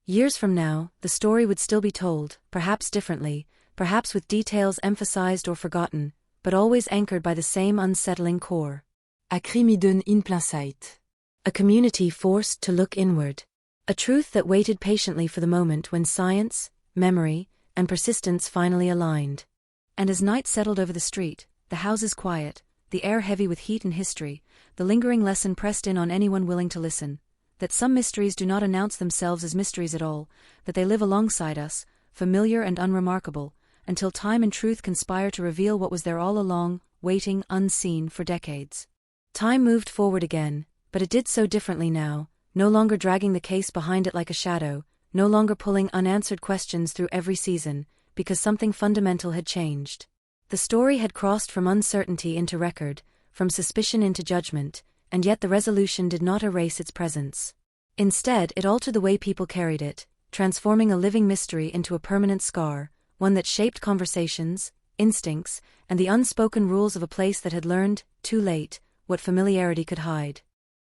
Years from now, the story would still be told, perhaps differently, perhaps with details emphasized or forgotten, but always anchored by the same unsettling core. A crime hidden in plain sight. A community forced to look inward. A truth that waited patiently for the moment when science, memory, and persistence finally aligned. And as night settled over the street, the houses quiet, the air heavy with heat and history, the lingering lesson pressed in on anyone willing to listen: that some mysteries do not announce themselves as mysteries at all, that they live alongside us, familiar and unremarkable, until time and truth conspire to reveal what was there all along, waiting unseen for decades. Time moved forward again, but it did so differently now, no longer dragging the case behind it like a shadow, no longer pulling unanswered questions through every season, because something fundamental had changed. The story had crossed from uncertainty into record, from suspicion into judgment, and yet the resolution did not erase its presence. Instead, it altered the way people carried it, transforming a living mystery into a permanent scar, one that shaped conversations, instincts, and the unspoken rules of a place that had learned, too late, what familiarity could hide.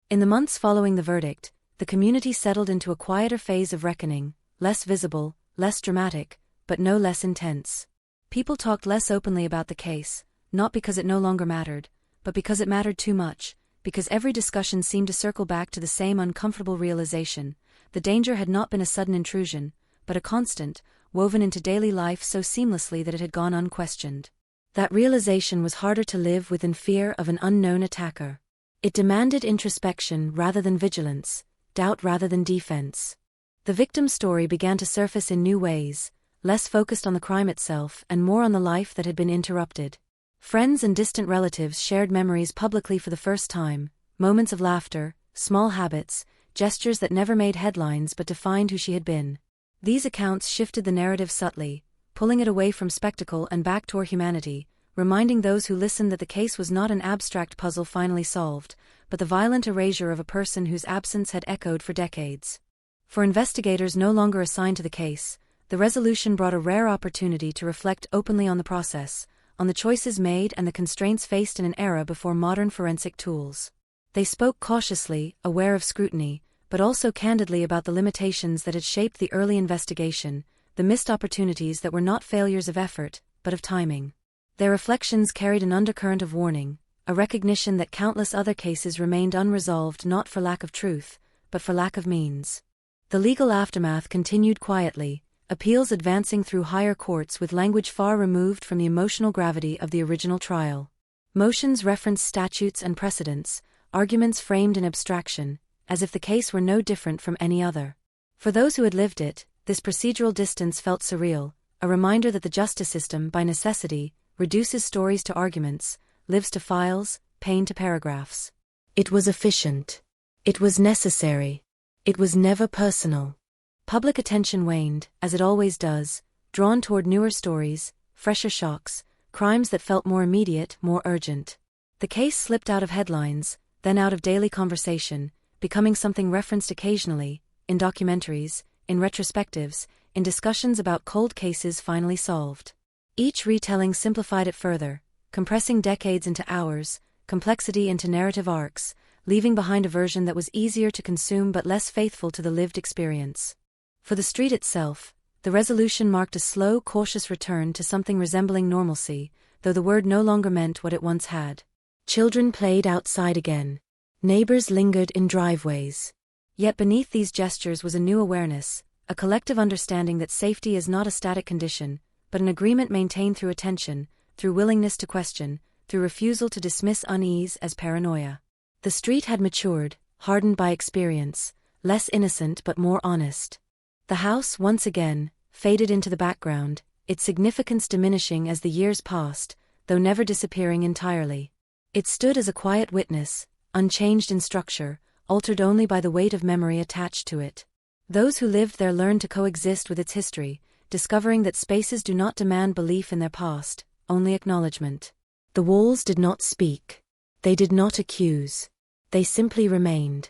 In the months following the verdict, the community settled into a quieter phase of reckoning, less visible, less dramatic, but no less intense. People talked less openly about the case, not because it no longer mattered, but because it mattered too much, because every discussion seemed to circle back to the same uncomfortable realization: the danger had not been a sudden intrusion, but a constant, woven into daily life so seamlessly that it had gone unquestioned. That realization was harder to live with than fear of an unknown attacker. It demanded introspection rather than vigilance, doubt rather than defense. The victim's story began to surface in new ways, less focused on the crime itself and more on the life that had been interrupted. Friends and distant relatives shared memories publicly for the first time, moments of laughter, small habits, gestures that never made headlines but defined who she had been. These accounts shifted the narrative subtly, pulling it away from spectacle and back toward humanity, reminding those who listened that the case was not an abstract puzzle finally solved, but the violent erasure of a person whose absence had echoed for decades. For investigators no longer assigned to the case, the resolution brought a rare opportunity to reflect openly on the process, on the choices made and the constraints faced in an era before modern forensic tools. They spoke cautiously, aware of scrutiny, but also candidly about the limitations that had shaped the early investigation, the missed opportunities that were not failures of effort, but of timing. Their reflections carried an undercurrent of warning, a recognition that countless other cases remained unresolved not for lack of truth, but for lack of means. The legal aftermath continued quietly, appeals advancing through higher courts with language far removed from the emotional gravity of the original trial. Motions referenced statutes and precedents, arguments framed in abstraction, as if the case were no different from any other. For those who had lived it, this procedural distance felt surreal, a reminder that the justice system, by necessity, reduces stories to arguments, lives to files, pain to paragraphs. It was efficient. It was necessary. It was never personal. Public attention waned, as it always does, drawn toward newer stories, fresher shocks, crimes that felt more immediate, more urgent. The case slipped out of headlines, then out of daily conversation, becoming something referenced occasionally, in documentaries, in retrospectives, in discussions about cold cases finally solved. Each retelling simplified it further, compressing decades into hours, complexity into narrative arcs, leaving behind a version that was easier to consume but less faithful to the lived experience. For the street itself, the resolution marked a slow, cautious return to something resembling normalcy, though the word no longer meant what it once had. Children played outside again. Neighbors lingered in driveways. Yet beneath these gestures was a new awareness, a collective understanding that safety is not a static condition, but an agreement maintained through attention, through willingness to question, through refusal to dismiss unease as paranoia. The street had matured, hardened by experience, less innocent but more honest. The house, once again, faded into the background, its significance diminishing as the years passed, though never disappearing entirely. It stood as a quiet witness, unchanged in structure, altered only by the weight of memory attached to it. Those who lived there learned to coexist with its history, discovering that spaces do not demand belief in their past, only acknowledgement. The walls did not speak. They did not accuse. They simply remained.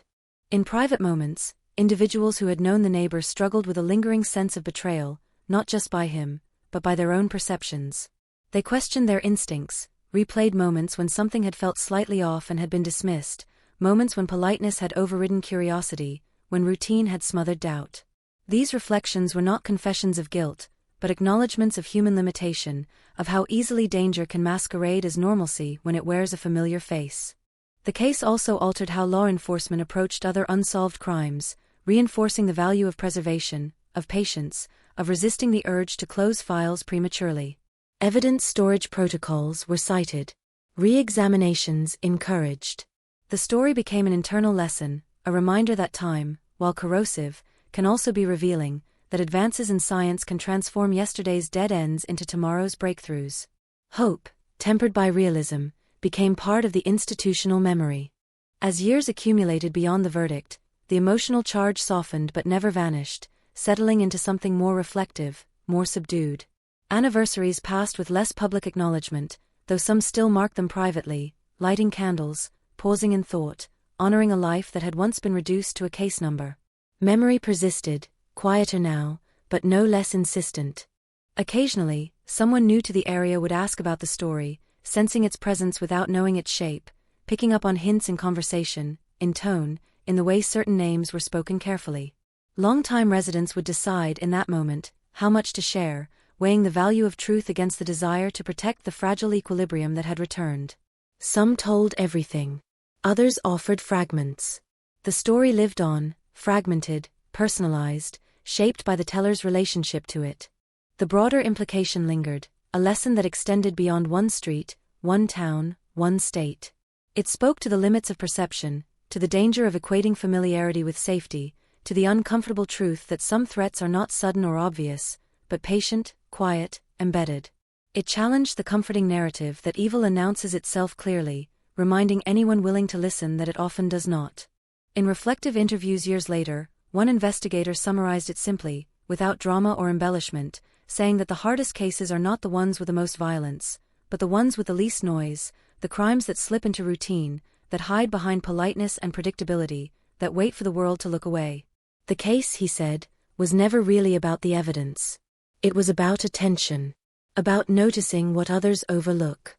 In private moments, individuals who had known the neighbor struggled with a lingering sense of betrayal, not just by him, but by their own perceptions. They questioned their instincts, replayed moments when something had felt slightly off and had been dismissed, moments when politeness had overridden curiosity, when routine had smothered doubt. These reflections were not confessions of guilt, but acknowledgments of human limitation, of how easily danger can masquerade as normalcy when it wears a familiar face. The case also altered how law enforcement approached other unsolved crimes, reinforcing the value of preservation, of patience, of resisting the urge to close files prematurely. Evidence storage protocols were cited. Re-examinations encouraged. The story became an internal lesson, a reminder that time, while corrosive, can also be revealing, that advances in science can transform yesterday's dead ends into tomorrow's breakthroughs. Hope, tempered by realism, became part of the institutional memory. As years accumulated beyond the verdict, the emotional charge softened but never vanished, settling into something more reflective, more subdued. Anniversaries passed with less public acknowledgement, though some still marked them privately, lighting candles, pausing in thought, honoring a life that had once been reduced to a case number. Memory persisted, quieter now, but no less insistent. Occasionally, someone new to the area would ask about the story, sensing its presence without knowing its shape, picking up on hints in conversation, in tone, in the way certain names were spoken carefully. Longtime residents would decide in that moment how much to share, weighing the value of truth against the desire to protect the fragile equilibrium that had returned. Some told everything. Others offered fragments. The story lived on, fragmented, personalized, shaped by the teller's relationship to it. The broader implication lingered, a lesson that extended beyond one street, one town, one state. It spoke to the limits of perception, to the danger of equating familiarity with safety, to the uncomfortable truth that some threats are not sudden or obvious, but patient, quiet, embedded. It challenged the comforting narrative that evil announces itself clearly, reminding anyone willing to listen that it often does not. In reflective interviews years later, one investigator summarized it simply, without drama or embellishment, saying that the hardest cases are not the ones with the most violence, but the ones with the least noise, the crimes that slip into routine, that hide behind politeness and predictability, that wait for the world to look away. The case, he said, was never really about the evidence. It was about attention. About noticing what others overlook.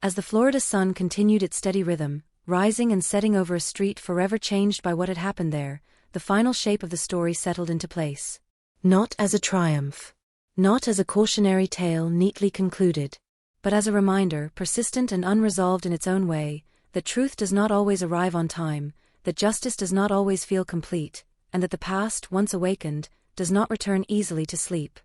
As the Florida sun continued its steady rhythm, rising and setting over a street forever changed by what had happened there, the final shape of the story settled into place. Not as a triumph. Not as a cautionary tale neatly concluded. But as a reminder, persistent and unresolved in its own way, that truth does not always arrive on time, that justice does not always feel complete, and that the past, once awakened, does not return easily to sleep.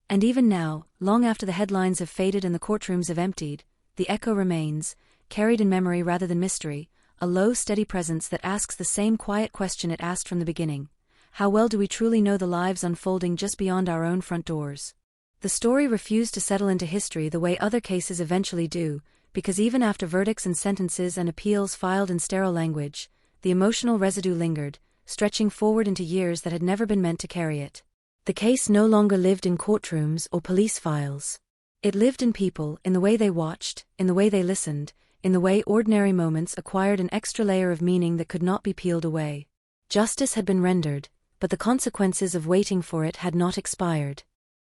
And even now, long after the headlines have faded and the courtrooms have emptied, the echo remains, carried in memory rather than mystery, a low, steady presence that asks the same quiet question it asked from the beginning. How well do we truly know the lives unfolding just beyond our own front doors? The story refused to settle into history the way other cases eventually do, because even after verdicts and sentences and appeals filed in sterile language, the emotional residue lingered, stretching forward into years that had never been meant to carry it. The case no longer lived in courtrooms or police files. It lived in people, in the way they watched, in the way they listened, in the way ordinary moments acquired an extra layer of meaning that could not be peeled away. Justice had been rendered, but the consequences of waiting for it had not expired.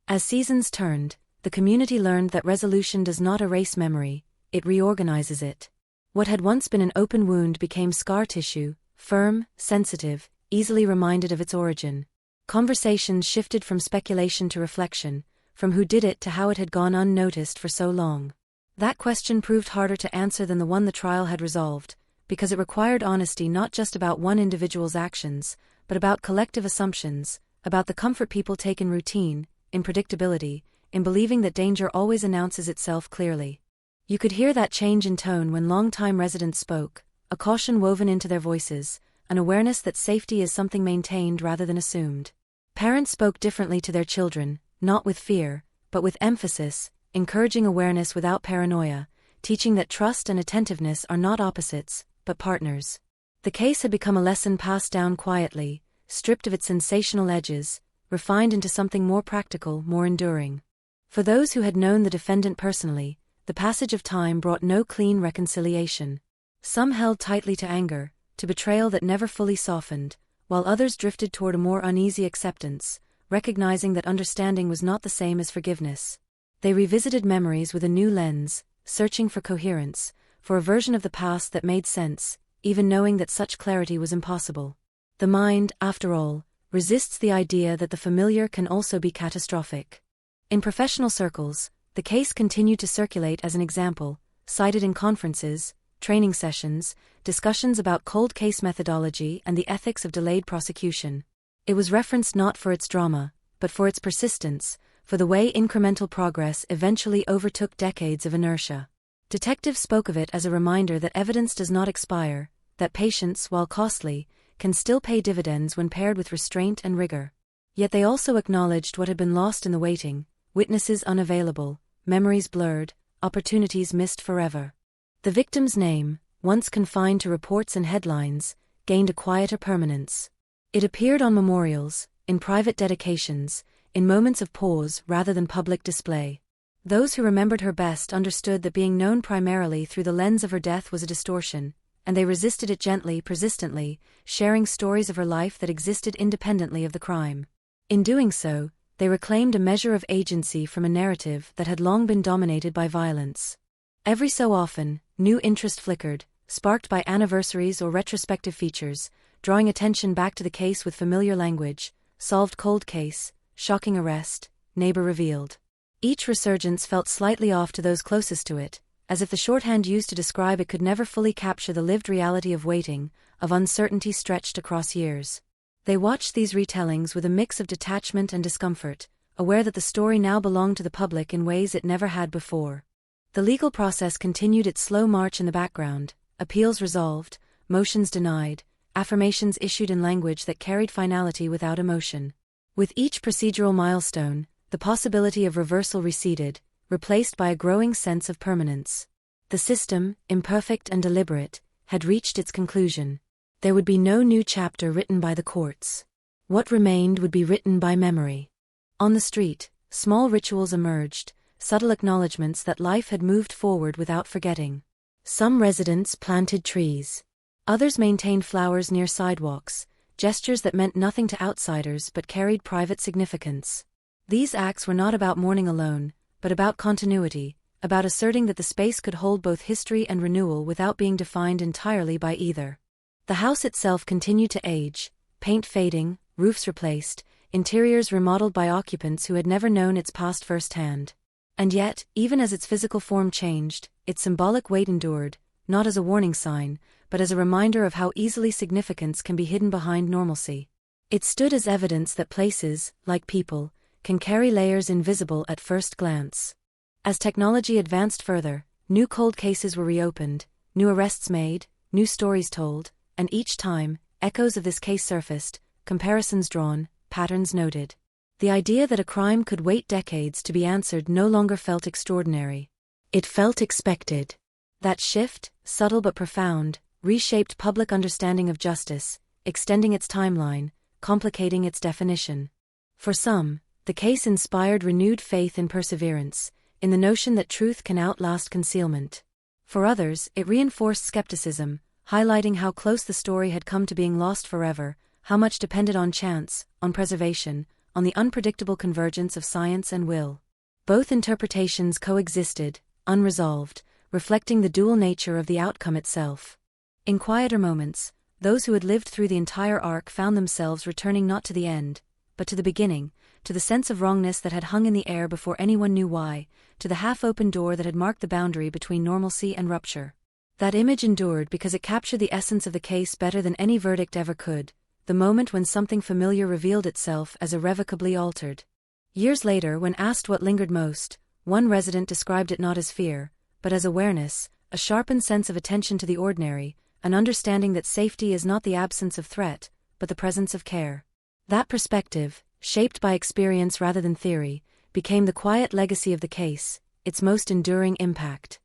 As seasons turned, the community learned that resolution does not erase memory, it reorganizes it. What had once been an open wound became scar tissue, firm, sensitive, easily reminded of its origin. Conversations shifted from speculation to reflection, from who did it to how it had gone unnoticed for so long. That question proved harder to answer than the one the trial had resolved, because it required honesty not just about one individual's actions, but about collective assumptions, about the comfort people take in routine, in predictability, in believing that danger always announces itself clearly. You could hear that change in tone when long-time residents spoke, a caution woven into their voices, an awareness that safety is something maintained rather than assumed. Parents spoke differently to their children, not with fear, but with emphasis, encouraging awareness without paranoia, teaching that trust and attentiveness are not opposites, but partners. The case had become a lesson passed down quietly, stripped of its sensational edges, refined into something more practical, more enduring. For those who had known the defendant personally, the passage of time brought no clean reconciliation. Some held tightly to anger, to betrayal that never fully softened, while others drifted toward a more uneasy acceptance, recognizing that understanding was not the same as forgiveness. They revisited memories with a new lens, searching for coherence, for a version of the past that made sense, even knowing that such clarity was impossible. The mind, after all, resists the idea that the familiar can also be catastrophic. In professional circles, the case continued to circulate as an example, cited in conferences, training sessions, discussions about cold case methodology and the ethics of delayed prosecution. It was referenced not for its drama, but for its persistence, for the way incremental progress eventually overtook decades of inertia. Detectives spoke of it as a reminder that evidence does not expire, that patience, while costly, can still pay dividends when paired with restraint and rigor. Yet they also acknowledged what had been lost in the waiting, witnesses unavailable, memories blurred, opportunities missed forever. The victim's name, once confined to reports and headlines, gained a quieter permanence. It appeared on memorials, in private dedications, in moments of pause rather than public display. Those who remembered her best understood that being known primarily through the lens of her death was a distortion, and they resisted it gently, persistently, sharing stories of her life that existed independently of the crime. In doing so, they reclaimed a measure of agency from a narrative that had long been dominated by violence. Every so often, new interest flickered, sparked by anniversaries or retrospective features, drawing attention back to the case with familiar language: solved cold case, shocking arrest, neighbor revealed. Each resurgence felt slightly off to those closest to it, as if the shorthand used to describe it could never fully capture the lived reality of waiting, of uncertainty stretched across years. They watched these retellings with a mix of detachment and discomfort, aware that the story now belonged to the public in ways it never had before. The legal process continued its slow march in the background, appeals resolved, motions denied, affirmations issued in language that carried finality without emotion. With each procedural milestone, the possibility of reversal receded, replaced by a growing sense of permanence. The system, imperfect and deliberate, had reached its conclusion. There would be no new chapter written by the courts. What remained would be written by memory. On the street, small rituals emerged, subtle acknowledgments that life had moved forward without forgetting. Some residents planted trees. Others maintained flowers near sidewalks, gestures that meant nothing to outsiders but carried private significance. These acts were not about mourning alone, but about continuity, about asserting that the space could hold both history and renewal without being defined entirely by either. The house itself continued to age, paint fading, roofs replaced, interiors remodeled by occupants who had never known its past firsthand. And yet, even as its physical form changed, its symbolic weight endured, not as a warning sign, but as a reminder of how easily significance can be hidden behind normalcy. It stood as evidence that places, like people, can carry layers invisible at first glance. As technology advanced further, new cold cases were reopened, new arrests made, new stories told, and each time, echoes of this case surfaced, comparisons drawn, patterns noted. The idea that a crime could wait decades to be answered no longer felt extraordinary. It felt expected. That shift, subtle but profound, reshaped public understanding of justice, extending its timeline, complicating its definition. For some, the case inspired renewed faith in perseverance, in the notion that truth can outlast concealment. For others, it reinforced skepticism, highlighting how close the story had come to being lost forever, how much depended on chance, on preservation, on the unpredictable convergence of science and will. Both interpretations coexisted, unresolved, reflecting the dual nature of the outcome itself. In quieter moments, those who had lived through the entire arc found themselves returning not to the end, but to the beginning, to the sense of wrongness that had hung in the air before anyone knew why, to the half-open door that had marked the boundary between normalcy and rupture. That image endured because it captured the essence of the case better than any verdict ever could, the moment when something familiar revealed itself as irrevocably altered. Years later, when asked what lingered most, one resident described it not as fear, but as awareness, a sharpened sense of attention to the ordinary, an understanding that safety is not the absence of threat, but the presence of care. That perspective, shaped by experience rather than theory, became the quiet legacy of the case, its most enduring impact.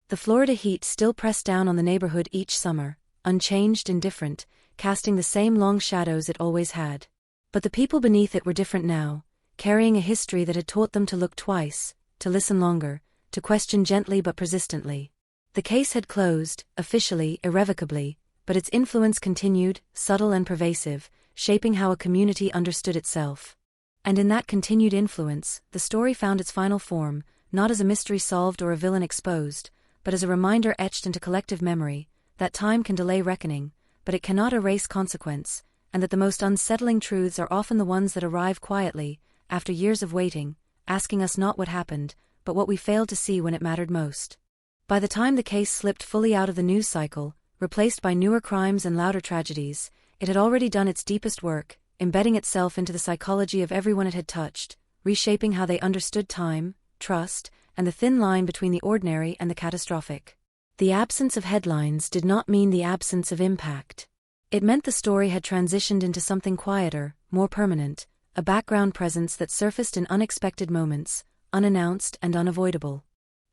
The Florida heat still pressed down on the neighborhood each summer, unchanged, indifferent, casting the same long shadows it always had. But the people beneath it were different now, carrying a history that had taught them to look twice, to listen longer, to question gently but persistently. The case had closed, officially, irrevocably, but its influence continued, subtle and pervasive, shaping how a community understood itself. And in that continued influence, the story found its final form, not as a mystery solved or a villain exposed, but as a reminder etched into collective memory, that time can delay reckoning, but it cannot erase consequence, and that the most unsettling truths are often the ones that arrive quietly, after years of waiting, asking us not what happened, but what we failed to see when it mattered most. By the time the case slipped fully out of the news cycle, replaced by newer crimes and louder tragedies, it had already done its deepest work, embedding itself into the psychology of everyone it had touched, reshaping how they understood time, trust, and the thin line between the ordinary and the catastrophic. The absence of headlines did not mean the absence of impact. It meant the story had transitioned into something quieter, more permanent, a background presence that surfaced in unexpected moments, unannounced and unavoidable.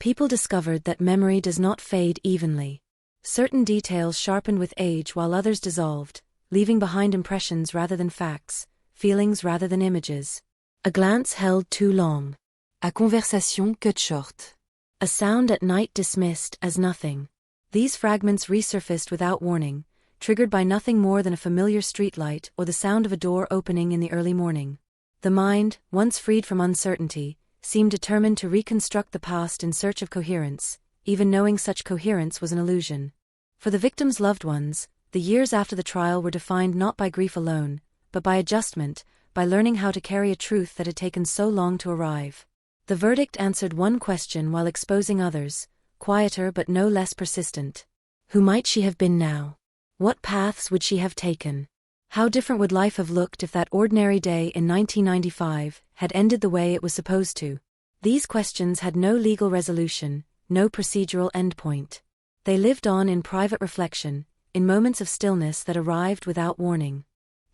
People discovered that memory does not fade evenly. Certain details sharpened with age while others dissolved, leaving behind impressions rather than facts, feelings rather than images. A glance held too long. A conversation cut short. A sound at night dismissed as nothing. These fragments resurfaced without warning, triggered by nothing more than a familiar streetlight or the sound of a door opening in the early morning. The mind, once freed from uncertainty, seemed determined to reconstruct the past in search of coherence, even knowing such coherence was an illusion. For the victims' loved ones, the years after the trial were defined not by grief alone, but by adjustment, by learning how to carry a truth that had taken so long to arrive. The verdict answered one question while exposing others, quieter but no less persistent. Who might she have been now? What paths would she have taken? How different would life have looked if that ordinary day in 1995 had ended the way it was supposed to? These questions had no legal resolution, no procedural endpoint. They lived on in private reflection, in moments of stillness that arrived without warning.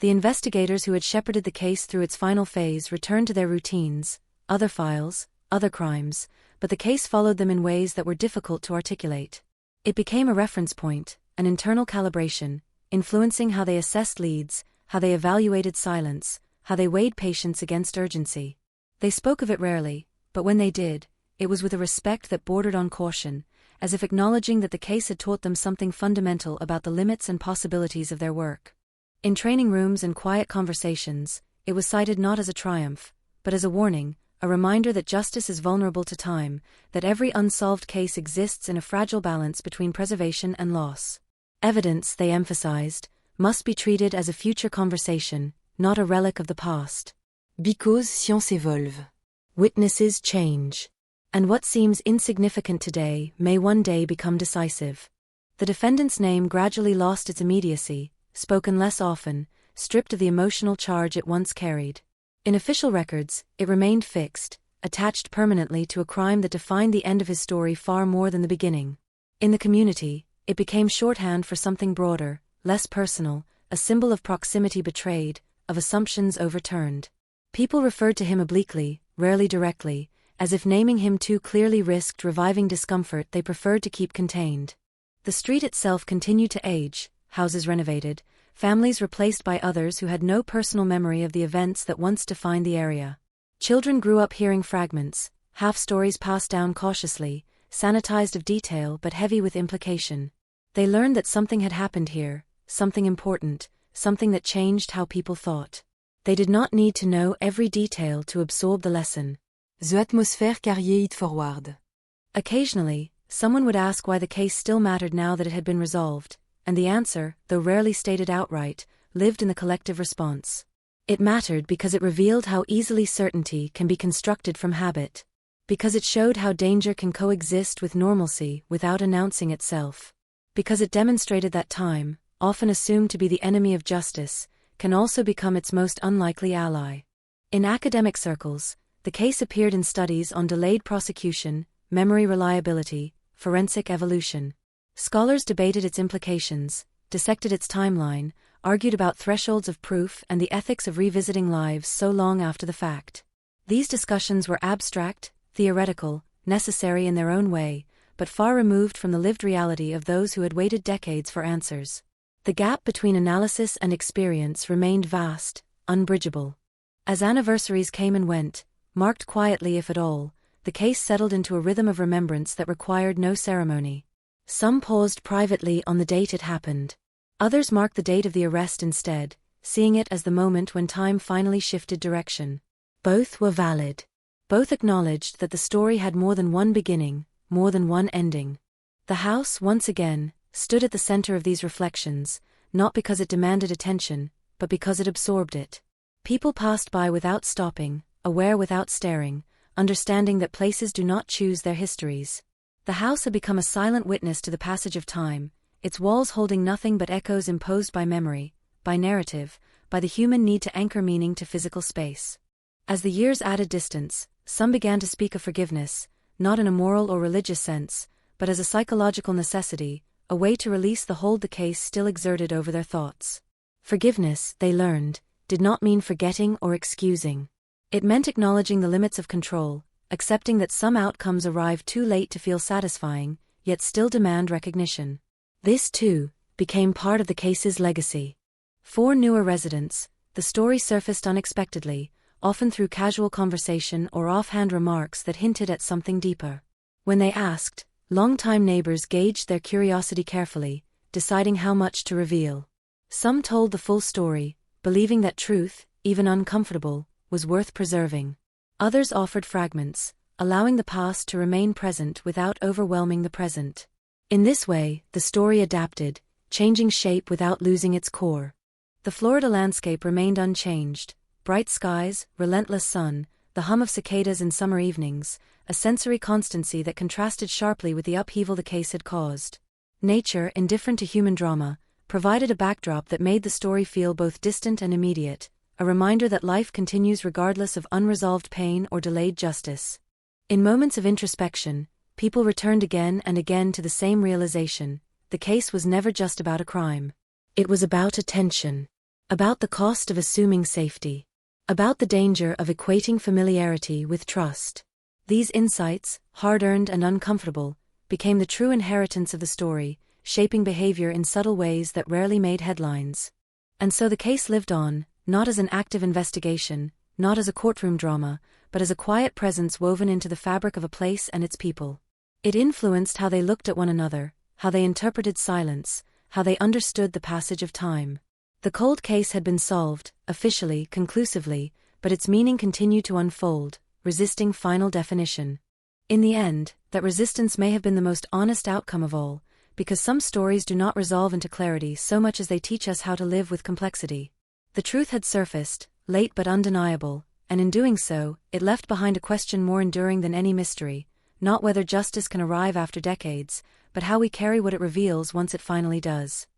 The investigators who had shepherded the case through its final phase returned to their routines, other files, other crimes, but the case followed them in ways that were difficult to articulate. It became a reference point, an internal calibration, influencing how they assessed leads, how they evaluated silence, how they weighed patience against urgency. They spoke of it rarely, but when they did, it was with a respect that bordered on caution, as if acknowledging that the case had taught them something fundamental about the limits and possibilities of their work. In training rooms and quiet conversations, it was cited not as a triumph, but as a warning, a reminder that justice is vulnerable to time, that every unsolved case exists in a fragile balance between preservation and loss. Evidence, they emphasized, must be treated as a future conversation, not a relic of the past. Because science évolue. Witnesses change. And what seems insignificant today may one day become decisive. The defendant's name gradually lost its immediacy, spoken less often, stripped of the emotional charge it once carried. In official records, it remained fixed, attached permanently to a crime that defined the end of his story far more than the beginning. In the community, it became shorthand for something broader, less personal, a symbol of proximity betrayed, of assumptions overturned. People referred to him obliquely, rarely directly, as if naming him too clearly risked reviving discomfort they preferred to keep contained. The street itself continued to age, houses renovated, families replaced by others who had no personal memory of the events that once defined the area. Children grew up hearing fragments, half-stories passed down cautiously, sanitized of detail but heavy with implication. They learned that something had happened here, something important, something that changed how people thought. They did not need to know every detail to absorb the lesson. The atmosphère carried it forward. Occasionally, someone would ask why the case still mattered now that it had been resolved, and the answer, though rarely stated outright, lived in the collective response. It mattered because it revealed how easily certainty can be constructed from habit. Because it showed how danger can coexist with normalcy without announcing itself. Because it demonstrated that time, often assumed to be the enemy of justice, can also become its most unlikely ally. In academic circles, the case appeared in studies on delayed prosecution, memory reliability, forensic evolution. Scholars debated its implications, dissected its timeline, argued about thresholds of proof and the ethics of revisiting lives so long after the fact. These discussions were abstract, theoretical, necessary in their own way, but far removed from the lived reality of those who had waited decades for answers. The gap between analysis and experience remained vast, unbridgeable. As anniversaries came and went, marked quietly if at all, the case settled into a rhythm of remembrance that required no ceremony. Some paused privately on the date it happened. Others marked the date of the arrest instead, seeing it as the moment when time finally shifted direction. Both were valid. Both acknowledged that the story had more than one beginning, more than one ending. The house, once again, stood at the center of these reflections, not because it demanded attention, but because it absorbed it. People passed by without stopping, aware without staring, understanding that places do not choose their histories. The house had become a silent witness to the passage of time, its walls holding nothing but echoes imposed by memory, by narrative, by the human need to anchor meaning to physical space. As the years added distance, some began to speak of forgiveness, not in a moral or religious sense, but as a psychological necessity, a way to release the hold the case still exerted over their thoughts. Forgiveness, they learned, did not mean forgetting or excusing. It meant acknowledging the limits of control, accepting that some outcomes arrive too late to feel satisfying, yet still demand recognition. This, too, became part of the case's legacy. For newer residents, the story surfaced unexpectedly, often through casual conversation or offhand remarks that hinted at something deeper. When they asked, longtime neighbors gauged their curiosity carefully, deciding how much to reveal. Some told the full story, believing that truth, even uncomfortable, was worth preserving. Others offered fragments, allowing the past to remain present without overwhelming the present. In this way, the story adapted, changing shape without losing its core. The Florida landscape remained unchanged: bright skies, relentless sun, the hum of cicadas in summer evenings, a sensory constancy that contrasted sharply with the upheaval the case had caused. Nature, indifferent to human drama, provided a backdrop that made the story feel both distant and immediate, a reminder that life continues regardless of unresolved pain or delayed justice. In moments of introspection, people returned again and again to the same realization: the case was never just about a crime. It was about attention. About the cost of assuming safety. About the danger of equating familiarity with trust. These insights, hard-earned and uncomfortable, became the true inheritance of the story, shaping behavior in subtle ways that rarely made headlines. And so the case lived on, not as an active investigation, not as a courtroom drama, but as a quiet presence woven into the fabric of a place and its people. It influenced how they looked at one another, how they interpreted silence, how they understood the passage of time. The cold case had been solved, officially, conclusively, but its meaning continued to unfold, resisting final definition. In the end, that resistance may have been the most honest outcome of all, because some stories do not resolve into clarity so much as they teach us how to live with complexity. The truth had surfaced, late but undeniable, and in doing so, it left behind a question more enduring than any mystery, not whether justice can arrive after decades, but how we carry what it reveals once it finally does.